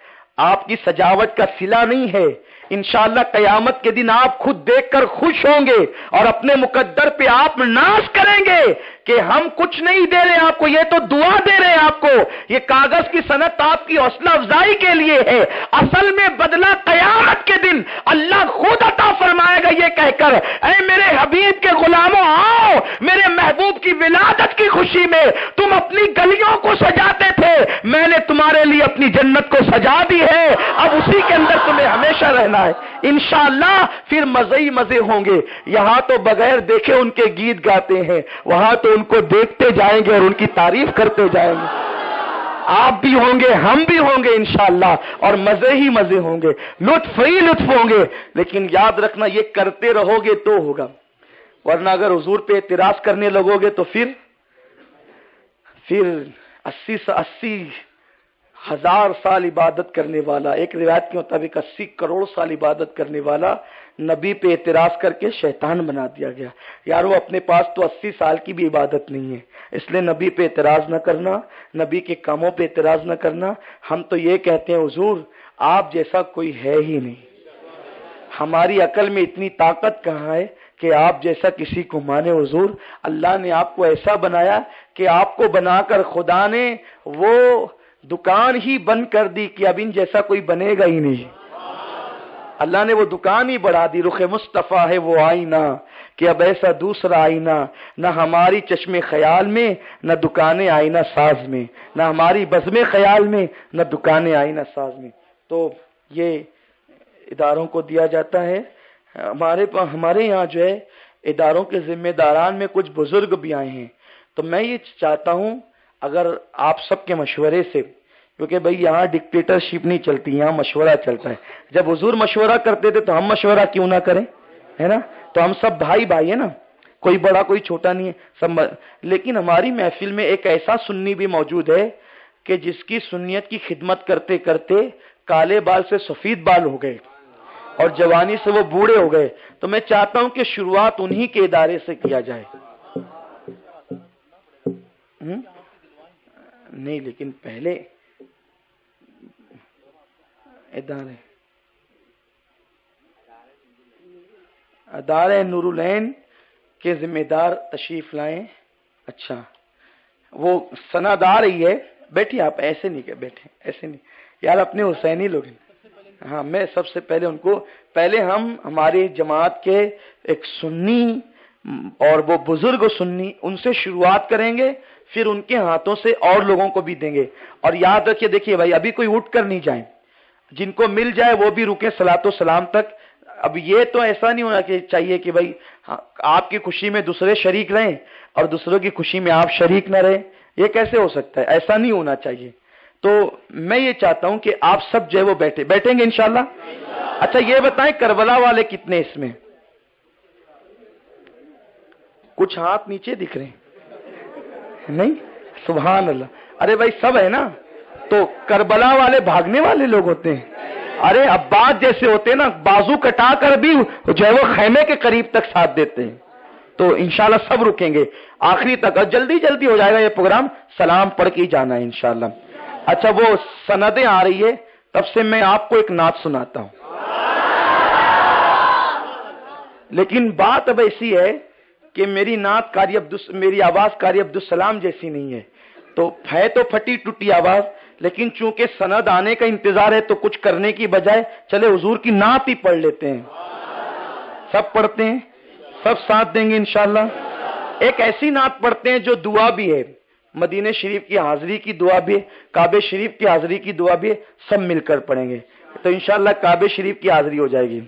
آپ کی سجاوٹ کا صلہ نہیں ہے۔ انشاءاللہ قیامت کے دن آپ خود دیکھ کر خوش ہوں گے اور اپنے مقدر پہ آپ ناز کریں گے کہ ہم کچھ نہیں دے رہے آپ کو، یہ تو دعا دے رہے ہیں آپ کو۔ یہ کاغذ کی صنعت آپ کی حوصلہ افزائی کے لیے ہے، اصل میں بدلہ قیامت کے دن اللہ خود عطا فرمائے گا یہ کہہ کر، اے میرے حبیب کے غلاموں آؤ، میرے محبوب کی ولادت کی خوشی میں تم اپنی گلیوں کو سجاتے تھے، میں نے تمہارے لیے اپنی جنت کو سجا دی ہے، اب اسی کے اندر تمہیں ہمیشہ رہنا ہے۔ انشاءاللہ پھر مزے ہی مزے ہوں گے۔ یہاں تو بغیر دیکھے ان کے گیت گاتے ہیں، وہاں تو ان کو دیکھتے جائیں گے اور ان کی تعریف کرتے جائیں گے۔ آپ بھی ہوں گے، ہم بھی ہوں گے انشاءاللہ، اور مزے ہی مزے ہوں گے، لطف ہی لطف ہوں گے۔ لیکن یاد رکھنا یہ کرتے رہو گے تو ہوگا، ورنہ اگر حضور پہ اعتراض کرنے لگو گے تو پھر 80 ہزار سال عبادت کرنے والا، ایک روایت کے مطابق 80 کروڑ سال عبادت کرنے والا نبی پہ اعتراض کر کے شیطان بنا دیا گیا۔ یارو اپنے پاس تو 80 سال کی بھی عبادت نہیں ہے، اس لیے نبی پہ اعتراض نہ کرنا، نبی کے کاموں پہ اعتراض نہ کرنا۔ ہم تو یہ کہتے ہیں حضور آپ جیسا کوئی ہے ہی نہیں، ہماری عقل میں اتنی طاقت کہاں ہے کہ آپ جیسا کسی کو مانے حضور. اللہ نے آپ کو ایسا بنایا کہ آپ کو بنا کر خدا نے وہ دکان ہی بند کر دی کہ اب ان جیسا کوئی بنے گا ہی نہیں. اللہ نے وہ دکان ہی بڑھا دی. رخ مصطفیٰ ہے وہ آئینہ کہ اب ایسا دوسرا آئینہ نہ ہماری چشم خیال میں نہ دکان آئینہ ساز میں، نہ ہماری بزم خیال میں نہ دکان آئینہ ساز میں. تو یہ اداروں کو دیا جاتا ہے. ہمارے یہاں جو ہے اداروں کے ذمہ داران میں کچھ بزرگ بھی آئے ہیں. تو میں یہ چاہتا ہوں اگر آپ سب کے مشورے سے، کیونکہ بھئی یہاں ڈکٹیٹرشپ نہیں چلتی، یہاں مشورہ چلتا ہے. جب حضور مشورہ کرتے تھے تو ہم مشورہ کیوں نہ کریں، ہے نا؟ تو ہم سب بھائی بھائی ہیں نا، کوئی بڑا کوئی چھوٹا نہیں ہے سب. لیکن ہماری محفل میں ایک ایسا سنی بھی موجود ہے کہ جس کی سنیت کی خدمت کرتے کرتے کالے بال سے سفید بال ہو گئے اور جوانی سے وہ بوڑھے ہو گئے. تو میں چاہتا ہوں کہ شروعات انہی کے ادارے سے کیا جائے. نہیں لیکن پہلے ادارے نور العین کے ذمہ دار تشریف لائیں. اچھا وہ سند آ رہی ہے. بیٹھیے آپ، ایسے نہیں کہ بیٹھے، ایسے نہیں یار، اپنے حسینی لوگ. ہاں میں سب سے پہلے ان کو، پہلے ہم ہماری جماعت کے ایک سنی اور وہ بزرگ سنی ان سے شروعات کریں گے، پھر ان کے ہاتھوں سے اور لوگوں کو بھی دیں گے. اور یاد رکھیے، دیکھیے بھائی ابھی کوئی اٹھ کر نہیں جائیں، جن کو مل جائے وہ بھی رکے صلاۃ و سلام تک. اب یہ تو ایسا نہیں ہونا چاہیے کہ بھائی آپ کی خوشی میں دوسرے شریک رہیں اور دوسروں کی خوشی میں آپ شریک نہ رہیں. یہ کیسے ہو سکتا ہے؟ ایسا نہیں ہونا چاہیے. تو میں یہ چاہتا ہوں کہ آپ سب جو ہے وہ بیٹھیں گے انشاءاللہ. اچھا یہ بتائیں کربلا والے کتنے اس میں؟ کچھ ہاتھ نیچے دکھ رہے ہیں نہیں؟ سبحان اللہ. ارے بھائی سب ہے نا. تو کربلا والے بھاگنے والے لوگ ہوتے ہیں. ارے عباس جیسے ہوتے ہیں نا، بازو کٹا کر بھی جو ہے وہ خیمے کے قریب تک ساتھ دیتے ہیں. تو انشاءاللہ سب رکیں گے آخری تک، اور جلدی جلدی ہو جائے گا یہ پروگرام. سلام پڑھ کے ہی جانا ہے انشاءاللہ. اچھا وہ سندیں آ رہی ہے، تب سے میں آپ کو ایک نعت سناتا ہوں. لیکن بات اب ایسی ہے کہ میری نعت میری آواز قاری عبدالسلام جیسی نہیں ہے. تو پھٹی ٹوٹی آواز، لیکن چونکہ سند آنے کا انتظار ہے تو کچھ کرنے کی بجائے چلے حضور کی نعت ہی پڑھ لیتے ہیں. سب پڑھتے ہیں، سب ساتھ دیں گے انشاءاللہ. ایک ایسی نعت پڑھتے ہیں جو دعا بھی ہے، مدینہ شریف کی حاضری کی دعا بھی ہے، کعبہ شریف کی حاضری کی دعا بھی ہے. سب مل کر پڑھیں گے تو انشاءاللہ کعبہ شریف کی حاضری ہو جائے گی.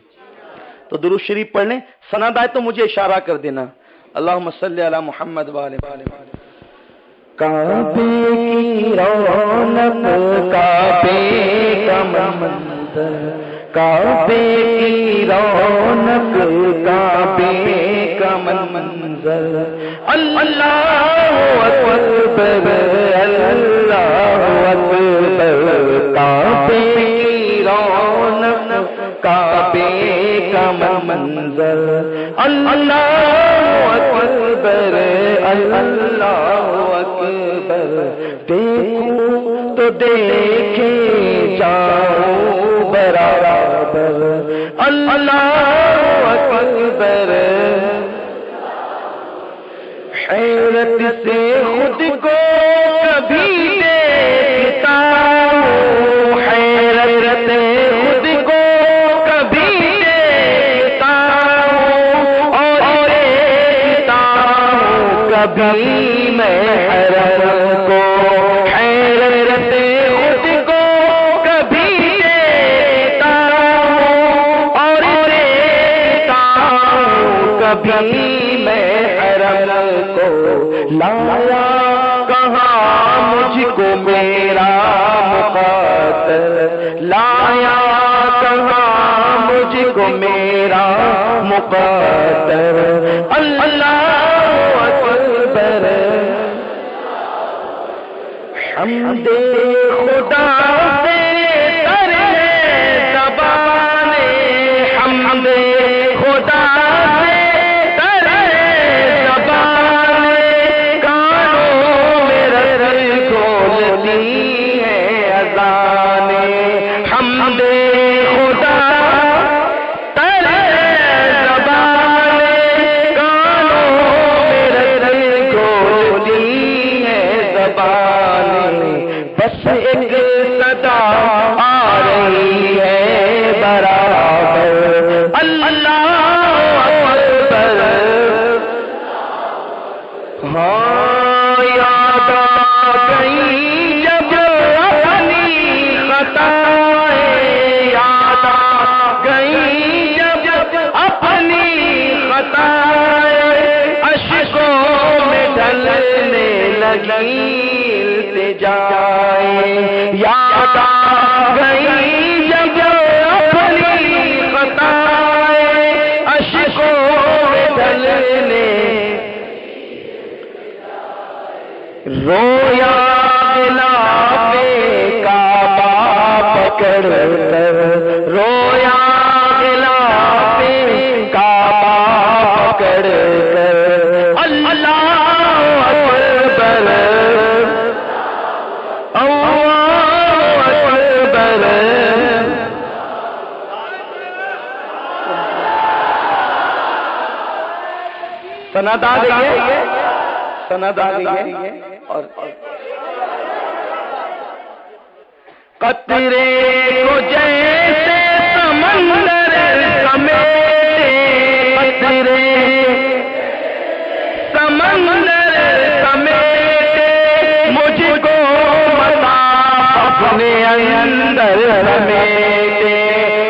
تو درود شریف پڑھ لیں. سند آئے تو مجھے اشارہ کر دینا. اللہم صلی علی محمد وآلہ کعبے کی رونق، کعبے کا منظر، کعبے کی رونق، کعبے کا منظر. اللہ اکبر، اللہ اکبر. کعبے کی رونق، کعبے کا منظر. اللہ اکبر، اللہ اکبر. دیکھوں تو دیکھے جاؤں برابر. اللہ اکبر. حیرت سے خود کو کبھی دیکھتا ہوں، حیرت خود کو کبھی دیکھتا ہوں، اور دیکھتا ہوں کبھی میں حرم کو. حیرت خود کو کبھی دیکھتا ہوں، اور دیکھتا ہوں کبھی میں حرم کو. لایا کہاں مجھ کو میرا مقدر، لایا کہاں مجھ کو میرا مقدر. اللہ اکبر. حمد خدا سے تر ہے زبانِ، حمد خدا سے تر ہے زبانِ. کانوں میں رس گھولتی ہے اذانِ. حمد خدا تر ہے زبانِ، ایک صدا آ رہی ہے برابر اللہ اکبر ہاں یاد آ گئی جب اپنی خطائیں یاد آ گئی جب اپنی خطائیں اشکوں میں ڈھلنے لگی التجائیں یاد آ گئی جب اپنی خطائیں اشکوں میں ڈھلنے رویا غلاف کعبہ پکڑ کر رویا غلاف کعبہ پکڑ کر اللہ اکبر اللہ اکبر سند آ گئی ہے سند آ گئی ہے اور قطرے کو جیسے سمندر سمیٹے قطرے سمندر سمیٹے مجھ کو متا اپنے اندر سمیٹے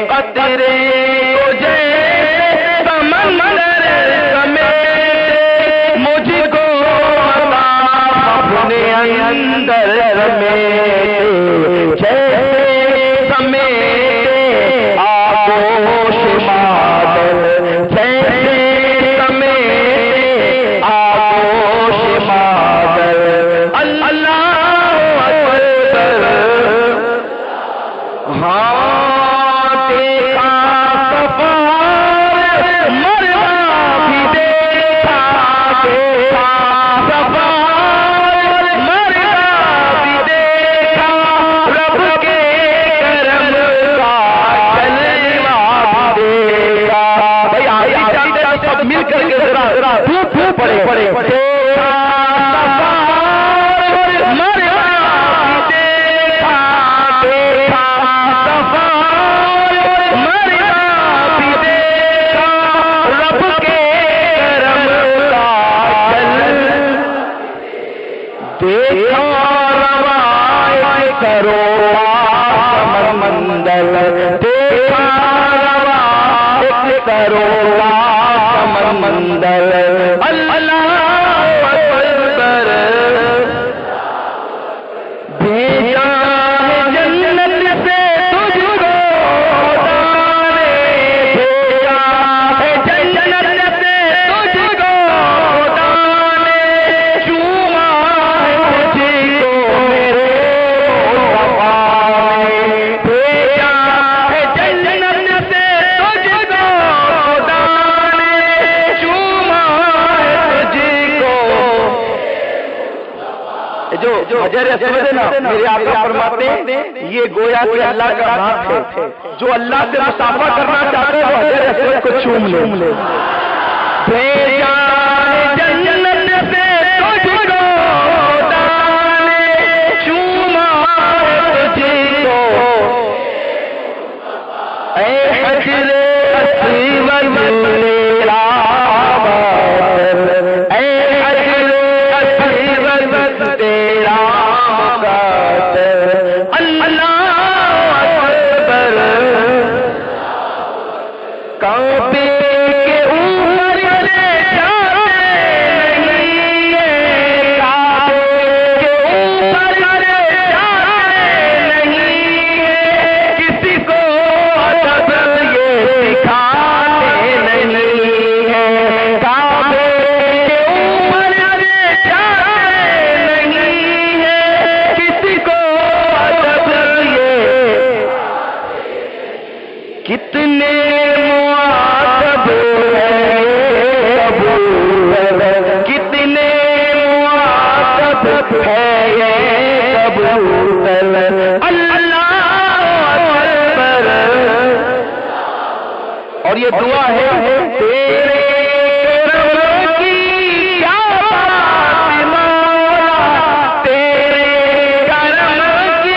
قطرے کو جیسے سمندر سمیٹے مجھ کو اپنے اندر سمیٹے جیسے سمیٹے آغوش مادر جیسے سمیٹے آغوش مادر اللہ اکبر ہاں دیکھا سفار مرنا بھی دیکھا دیکھا سفار مرنا بھی دیکھا رب کے کرم کا جلوہ بھی دیکھا بھائی آئیے چاہتے ہیں سب مل کر کے ذرا پھوپ پڑے دیکھا سفار مرنا بھی دیکھا دیکھا سفار مرنا بھی دیکھا رب کے کرم کا دیکھا روایت کرو سمندر دیکھا روایت کرو سمندر اللہ اکبر بھیجا ہے جنت سے تجھ کو خدا نے بھیجا ہے جنت سے تجھ کو خدا نے چوما ہے تجھ کو میرے مصطفیٰ نے بھیجا ہے جنت سے تجھ کو خدا نے چوما ہے تجھ کو جو حجر اسود ہے نا میرے آقا فرماتے ہیں یہ گویا کہ اللہ کا ہاتھ ہے جو اللہ سے مصافحہ کرنا چاہتے ہیں وہ حجر اسود کو چوم لے بھیجا ہے جنت سے تجھ کو خدا نے چوما ہے تجھ کو اے حجر اسود میرا مقدر اے حجر اسود تیرا مقدر اللہ اکبر کعبے کے اوپر سے جاتے نہیں ہیں کعبے کے اوپر سے جاتے نہیں ہیں کسی کو ادب یہ سکھاتے نہیں ہیں کعبے کے اوپر سے جاتے نہیں ہیں کسی کو ادب یہ کتنے معاتب ہیں کبوتر کتنے معاتب ہے یہ کبوتر اللہ اکبر اور یہ دعا ہے تیرے کرم کی کیا بات مولا تیرے کرم کی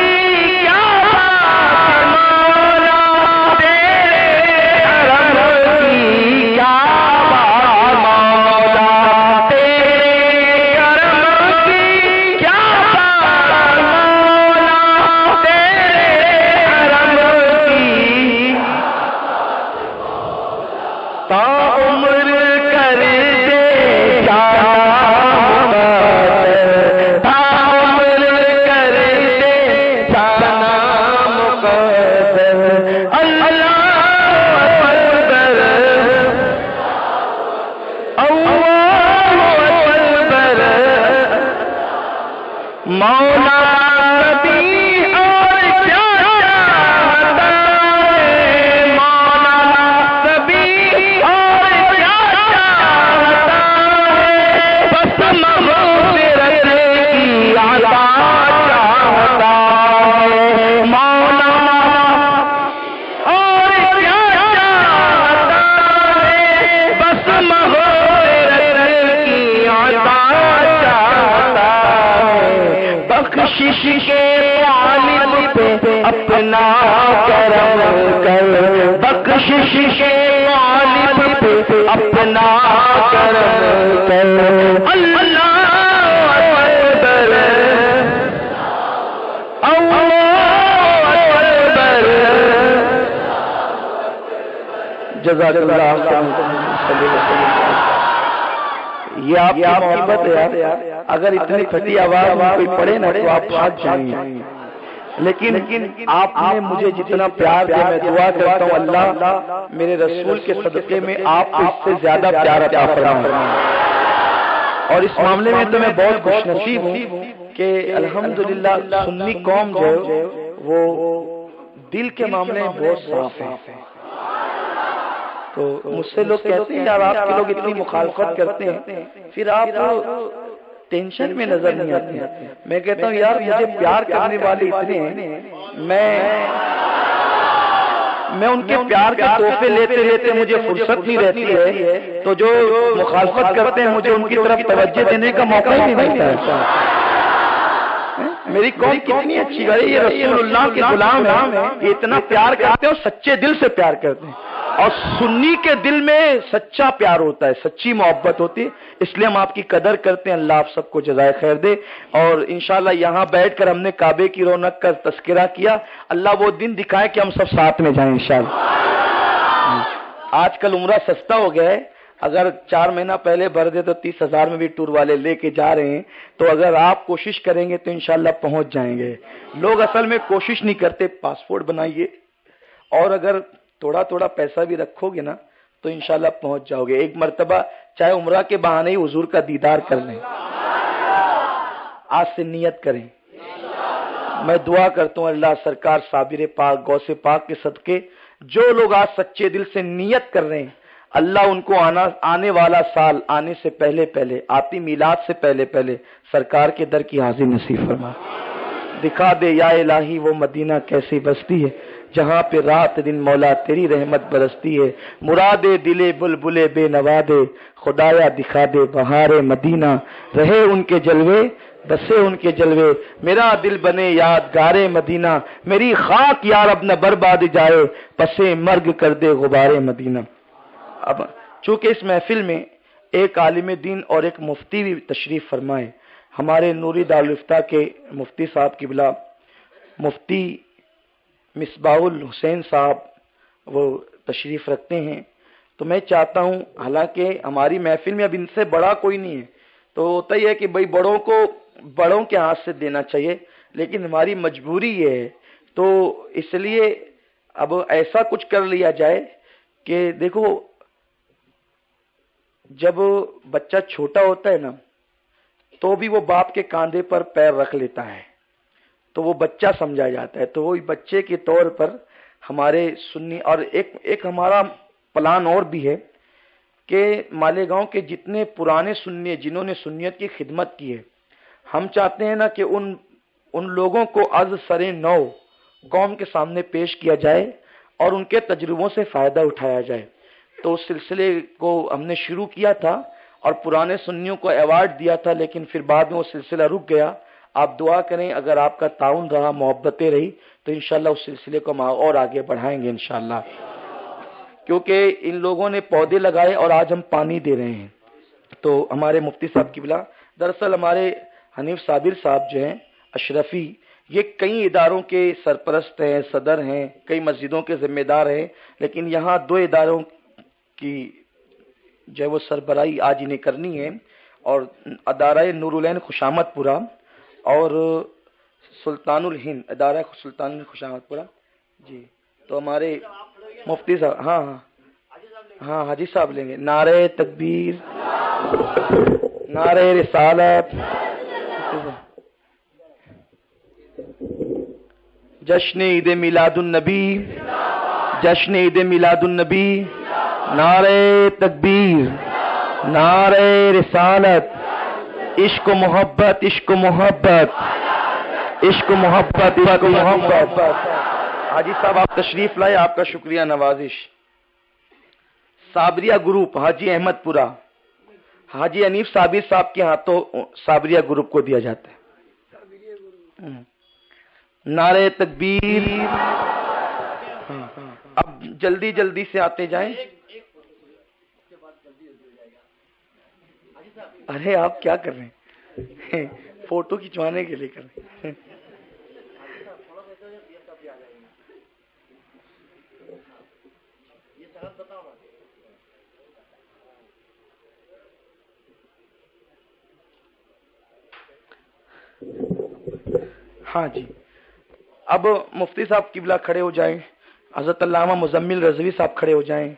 اپنا کرم کر، بخشش کے غالب پہ اپنا کرم کر، اللہ اکبر اللہ اکبر۔ جزاک اللہ خیر۔ یہ آپ کی محبت ہے یار، اگر اتنی پھٹی آواز میں کوئی پڑھے نا تو آپ بھاگ جائیں گے، لیکن آپ نے مجھے جتنا پیار دیا، میں دعا کرتا ہوں اللہ میرے رسول کے صدقے میں آپ کو اس سے زیادہ پیار عطا فرمائے۔ اور اس معاملے میں تو میں بہت خوش نصیب ہوں کہ الحمدللہ سنی قوم جو ہے وہ دل کے معاملے میں بہت صاف ہے۔ تو مجھ سے لوگ کہتے ہیں یار آپ کے لوگ اتنی مخالفت کرتے ہیں پھر آپ ٹینشن میں نظر نہیں آتے ہیں۔ میں کہتا ہوں یار مجھے پیار کرنے والے اتنے ہیں، میں ان کے پیار کے تحفے لیتے لیتے مجھے فرصت نہیں رہتی ہے، تو جو مخالفت کرتے ہیں مجھے ان کی طرف توجہ دینے کا موقع ہی نہیں ملتا ہے۔ میری قوم کتنی اچھی ہے، یہ رسول اللہ کے غلام ہیں، یہ اتنا پیار کرتے ہیں اور سچے دل سے پیار کرتے ہیں، اور سنی کے دل میں سچا پیار ہوتا ہے، سچی محبت ہوتی ہے، اس لیے ہم آپ کی قدر کرتے ہیں۔ اللہ آپ سب کو جزائے خیر دے۔ اور انشاءاللہ یہاں بیٹھ کر ہم نے کعبے کی رونق کا تذکرہ کیا، اللہ وہ دن دکھائے کہ ہم سب ساتھ میں جائیں انشاءاللہ۔ آج کل عمرہ سستا ہو گیا ہے، اگر 4 مہینہ پہلے بھر دے تو 30,000 میں بھی ٹور والے لے کے جا رہے ہیں، تو اگر آپ کوشش کریں گے تو انشاءاللہ پہنچ جائیں گے۔ لوگ اصل میں کوشش نہیں کرتے، پاسپورٹ بنائیے اور اگر تھوڑا تھوڑا پیسہ بھی رکھو گے نا تو انشاءاللہ پہنچ جاؤ گے۔ ایک مرتبہ چاہے عمرہ کے بہانے ہی حضور کا دیدار کر لیں، آج سے نیت کریں۔ میں دعا کرتا ہوں اللہ سرکار صابر پاک غوث پاک کے صدقے جو لوگ آج سچے دل سے نیت کر رہے ہیں، اللہ ان کو آنے والا سال آنے سے پہلے آتی میلاد سے پہلے سرکار کے در کی حاضر نصیب فرما۔ دکھا دے یا الہی وہ مدینہ کیسی بستی ہے جہاں پہ رات دن مولا تیری رحمت برستی ہے، مرادے دلے بلبلے بے نوا دے، خدایا دکھا دے بہار مدینہ، رہے ان کے جلوے بسے ان کے جلوے، میرا دل بنے یادگار مدینہ، میری خاک یا رب نہ برباد جائے، پسے مرگ کر دے غبار مدینہ۔ اب چونکہ اس محفل میں ایک عالم دین اور ایک مفتی بھی تشریف فرمائے، ہمارے نوری دارالفتہ کے مفتی صاحب قبلہ مفتی مصباح الحسین صاحب وہ تشریف رکھتے ہیں، تو میں چاہتا ہوں، حالانکہ ہماری محفل میں اب ان سے بڑا کوئی نہیں ہے، تو ہوتا ہی ہے کہ بھائی بڑوں کو بڑوں کے ہاتھ سے دینا چاہیے، لیکن ہماری مجبوری یہ ہے، تو اس لیے اب ایسا کچھ کر لیا جائے کہ دیکھو جب بچہ چھوٹا ہوتا ہے نا تو بھی وہ باپ کے کاندھے پر پیر رکھ لیتا ہے، تو وہ بچہ سمجھا جاتا ہے، تو وہ بچے کے طور پر ہمارے سنی، اور ایک ہمارا پلان اور بھی ہے کہ مالیگاؤں کے جتنے پرانے سنی جنہوں نے سنیت کی خدمت کی ہے، ہم چاہتے ہیں نا کہ ان لوگوں کو از سر نو قوم کے سامنے پیش کیا جائے اور ان کے تجربوں سے فائدہ اٹھایا جائے۔ تو اس سلسلے کو ہم نے شروع کیا تھا اور پرانے سنیوں کو ایوارڈ دیا تھا، لیکن پھر بعد میں وہ سلسلہ رک گیا۔ آپ دعا کریں، اگر آپ کا تعاون رہا، محبتیں رہی، تو انشاءاللہ اس سلسلے کو ہم اور آگے بڑھائیں گے انشاءاللہ، کیونکہ ان لوگوں نے پودے لگائے اور آج ہم پانی دے رہے ہیں۔ تو ہمارے مفتی صاحب قبلہ، دراصل ہمارے حنیف صابر صاحب جو ہیں اشرفی، یہ کئی اداروں کے سرپرست ہیں، صدر ہیں، کئی مسجدوں کے ذمہ دار ہیں، لیکن یہاں 2 اداروں کی جو ہے وہ سربراہی آج انہیں کرنی ہے، اور ادارہ نور العین خوشامد پورہ اور سلطان الہند، ادارہ سلطان الہند خوشامد پورہ جی۔ تو ہمارے مفتی صاحب، ہاں حاجی صاحب لیں گے۔ نعرہ تکبیر، نعرہ رسالت، جشن عید میلاد النبی، جشن عید میلاد النبی، نعرہ تکبیر، نعرہ رسالت، عشق و محبت، عشق و محبت، عشق و محبت، عشق و محبت۔ حاجی صاحب آپ تشریف لائے، آپ کا شکریہ نوازش۔ صابریہ گروپ حاجی احمد پورہ، حاجی حنیف صابر صاحب کے ہاتھوں صابریہ گروپ کو دیا جاتا ہے۔ نعرہ تکبیر. اب جلدی جلدی سے آتے جائیں. ارے آپ کیا کر رہے ہیں؟ فوٹو کھنچوانے کے لیے کر رہے ہیں. ہاں جی، اب مفتی صاحب قبلہ کھڑے ہو جائیں. حضرت علامہ مزمل رضوی صاحب کھڑے ہو جائیں.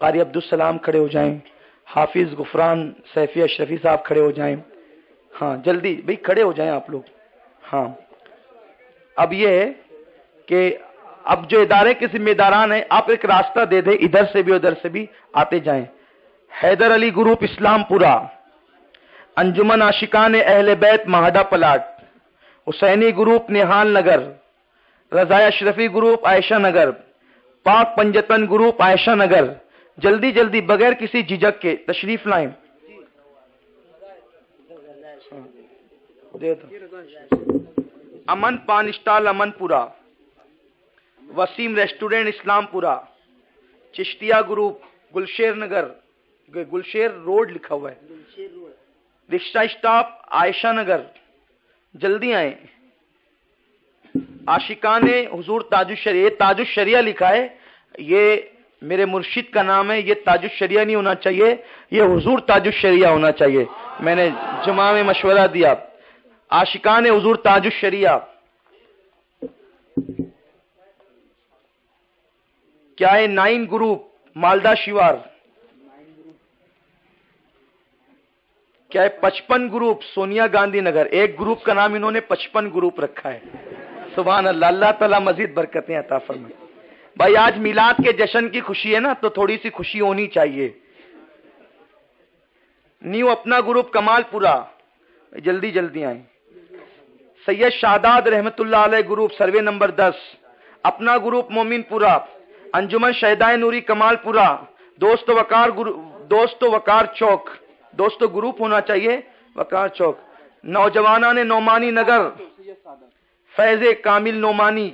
قاری عبدالسلام کھڑے ہو جائیں. حافظ غفران سیفی اشرفی صاحب کھڑے ہو جائیں. ہاں جلدی بھئی کھڑے ہو جائیں آپ لوگ. ہاں اب یہ ہے کہ اب جو ادارے کے ذمہ داران ہیں آپ ایک راستہ دے دیں، ادھر سے بھی ادھر سے بھی آتے جائیں. حیدر علی گروپ اسلام پورہ، انجمن عاشقان اہل بیت مہاڈا پلاٹ، حسینی گروپ نہال نگر، رضا اشرفی گروپ عائشہ نگر، پاک پنجتن گروپ عائشہ نگر. جلدی جلدی بغیر کسی جھجک کے تشریف لائیں. امن پان اسٹال امن پورہ، وسیم ریسٹورینٹ اسلام پورہ، چشتیہ گروپ گلشیر نگر، گلشیر روڈ لکھا ہوا ہے، رکشہ اسٹاپ عائشہ نگر. جلدی آئیں. عاشقان حضور تاج الشریعہ، یہ تاج الشریعہ لکھا ہے، یہ میرے مرشد کا نام ہے. یہ تاج الشریعہ نہیں ہونا چاہیے، یہ حضور تاج الشریعہ ہونا چاہیے. میں نے جمعہ میں مشورہ دیا. عاشقان حضور تاج الشریعہ کیا ہے؟ 9 گروپ مالدہ شیوار. کیا ہے؟ 55 گروپ سونیا گاندھی نگر. ایک گروپ کا نام انہوں نے 55 گروپ رکھا ہے. سبحان اللہ. اللہ تعالیٰ مزید برکتیں عطا فرمائے. بھائی آج میلاد کے جشن کی خوشی ہے نا، تو تھوڑی سی خوشی ہونی چاہیے. نیو اپنا گروپ کمال پورہ، جلدی جلدی آئیں. سید شاداد رحمت اللہ علیہ گروپ سروے نمبر 10، اپنا گروپ مومن پورہ، انجمن شہدائے نوری کمال پورہ، دوست وقار چوک. دوستو گروپ ہونا چاہیے وقار چوک. نوجوانان نعمانی نگر، فیض کامل نعمانی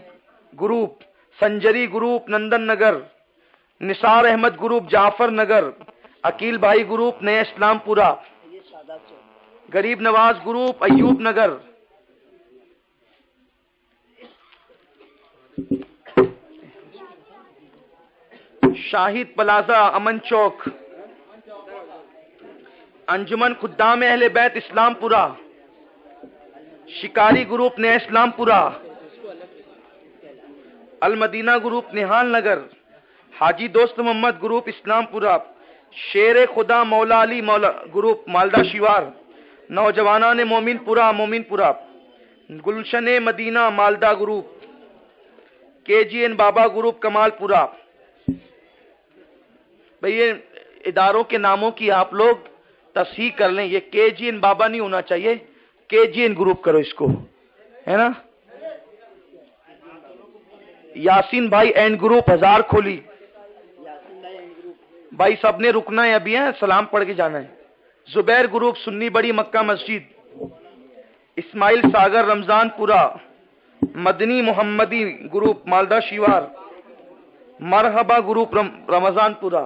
گروپ، سنجری گروپ نندن نگر، نثار احمد گروپ جعفر نگر، عقیل بھائی گروپ نئے اسلام پورہ، غریب نواز گروپ ایوب نگر. شاہد پلازا امن چوک، انجمن خدام اہل بیت اسلام پورہ، شکاری گروپ نئے اسلام پورہ، المدینہ گروپ نہال نگر، حاجی دوست محمد گروپ اسلام پورہ، شیر خدا مولا علی مولا گروپ مالدہ شیوار، نوجوانان مومن پورہ، گلشن مدینہ مالدہ گروپ، KGN بابا گروپ کمال پورہ. بھئی یہ اداروں کے ناموں کی آپ لوگ تصحیح کر لیں. یہ KGN بابا نہیں ہونا چاہیے، KGN گروپ کرو اس کو، ہے نا. یاسین بھائی اینڈ گروپ ہزار کھولی. بھائی سب نے رکنا ہے ابھی، ہیں سلام پڑھ کے جانا ہے. زبیر گروپ سنی بڑی مکہ مسجد، اسماعیل ساگر رمضان پورہ، مدنی محمدی گروپ مالدہ شیوار، مرحبا گروپ رمضان پورہ.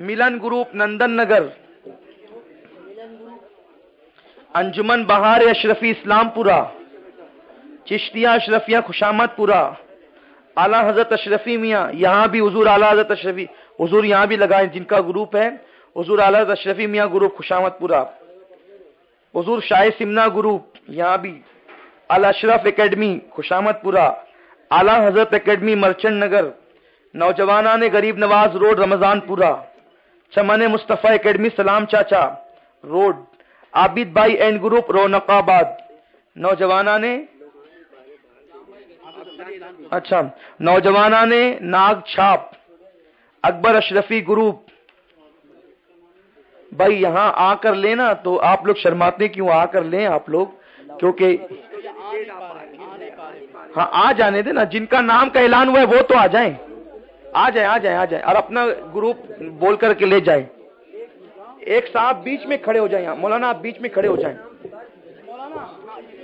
ملن گروپ نندن نگر، انجمن بہار اشرفی اسلام پورہ، چشتیہ اشرفیہ خوشامد پورہ، اعلیٰ حضرت اشرفی میاں. یہاں بھی حضور اعلیٰ حضرت اشرفی، حضور یہاں بھی لگائیں جن کا گروپ ہے. حضور اعلیٰ حضرت اشرفی میاں گروپ خوشامد پورہ، حضور شاہ سمنا گروپ یہاں بھی، الاشرف اکیڈمی خوشامد پورہ، اعلیٰ حضرت اکیڈمی مرچنٹ نگر، نوجوانان غریب نواز روڈ رمضان پورہ، چمن مصطفیٰ اکیڈمی سلام چاچا روڈ، عابد بھائی اینڈ گروپ رونق آباد، نوجوانان ناگ چھاپ، اکبر اشرفی گروپ. بھائی یہاں آ کر لینا، تو آپ لوگ شرماتے کیوں؟ آ کر لیں آپ لوگ، کیونکہ ہاں آ جانے دیں نا. جن کا نام کا اعلان ہوا ہے وہ تو آ جائیں، آ جائیں اور اپنا گروپ بول کر کے لے جائیں. ایک صاحب بیچ میں کھڑے ہو جائیں. یہاں مولانا آپ بیچ میں کھڑے ہو جائیں.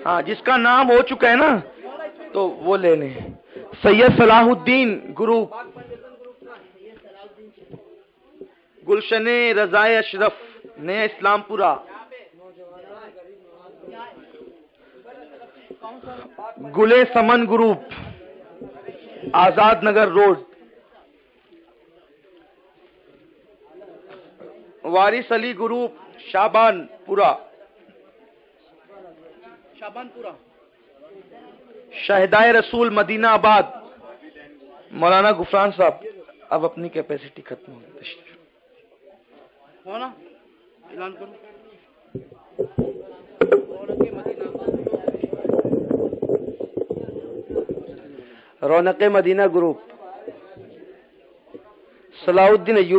ہاں جس کا نام ہو چکا ہے نا تو وہ لے لیں. سید صلاح الدین گروپ، گلشن رضائے اشرف، نیا اسلام پورہ، گلے سمن گروپ، آزاد نگر روڈ، وارث علی گروپ، شابان پورہ، شہدائے رسول مدینہ آباد. مولانا غفران صاحب اب اپنی کیپیسٹی ختم ہو گئی. اعلان کرو. رونق مدینہ گروپ، صلاح الدین ایوب